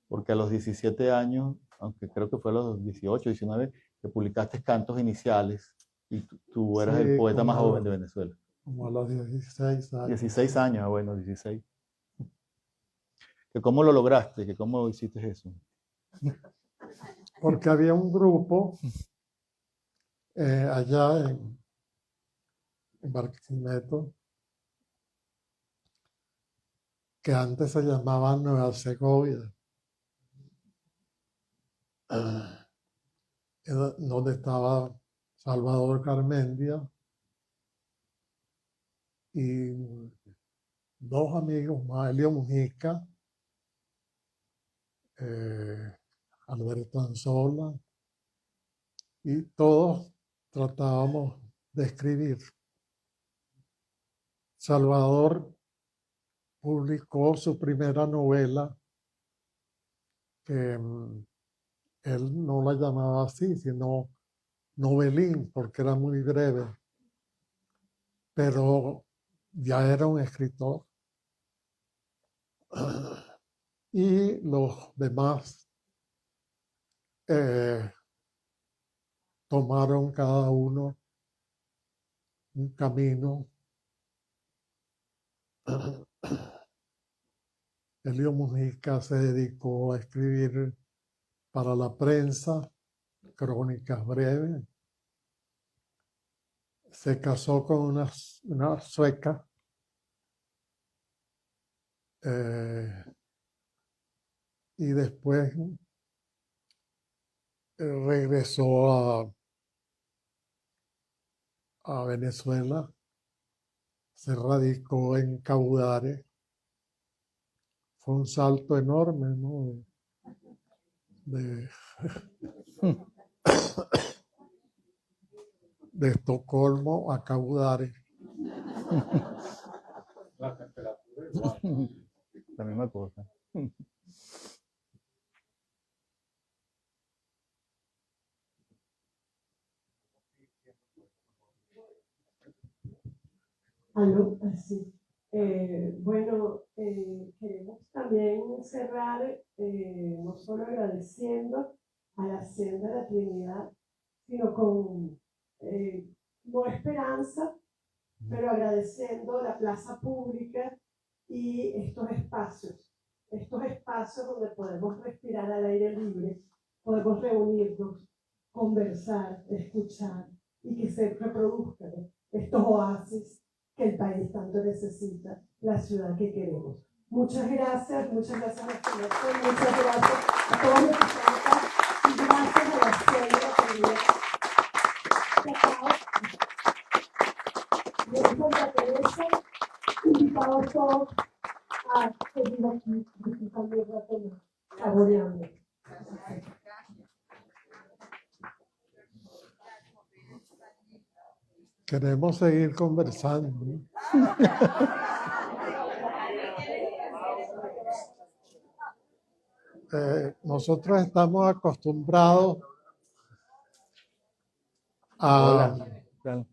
Porque a los 17 años aunque creo que fue a los 18, 19, que publicaste Cantos Iniciales y tú eras Sí, el poeta más como- joven de Venezuela. Como a los 16 años. 16 años, ah, bueno, 16. ¿Que ¿Cómo lo lograste? ¿Que ¿Cómo hiciste eso? Porque había un grupo allá en Barquisimeto que antes se llamaba Nueva Segovia, donde estaba Salvador Garmendia y dos amigos más, Elio Mujica, Alberto Anzola, y todos tratábamos de escribir. Salvador publicó su primera novela, que él no la llamaba así, sino novelín, porque era muy breve, pero ya era un escritor. Y los demás tomaron cada uno un camino. Elio Mujica se dedicó a escribir para la prensa, crónicas breves. Se casó con una sueca. Y después regresó a Venezuela, se radicó en Caudare. Fue un salto enorme, ¿no? De Estocolmo a Caudare. La temperatura igual. La misma cosa. Aló, así. Bueno, queremos también cerrar no solo agradeciendo a la Hacienda de la Trinidad, sino con no esperanza, pero agradeciendo la plaza pública y estos espacios donde podemos respirar al aire libre, podemos reunirnos, conversar, escuchar y que se reproduzcan estos oasis que el país tanto necesita, la ciudad que queremos. Muchas gracias a muchas gracias a todos los que están acá y gracias a la Hacienda también. María Teresa, invitados todos a seguir aquí disfrutando el rato más, saboreando. Queremos seguir conversando, ¿no? Nosotros estamos acostumbrados a Hola. ¿Qué tal?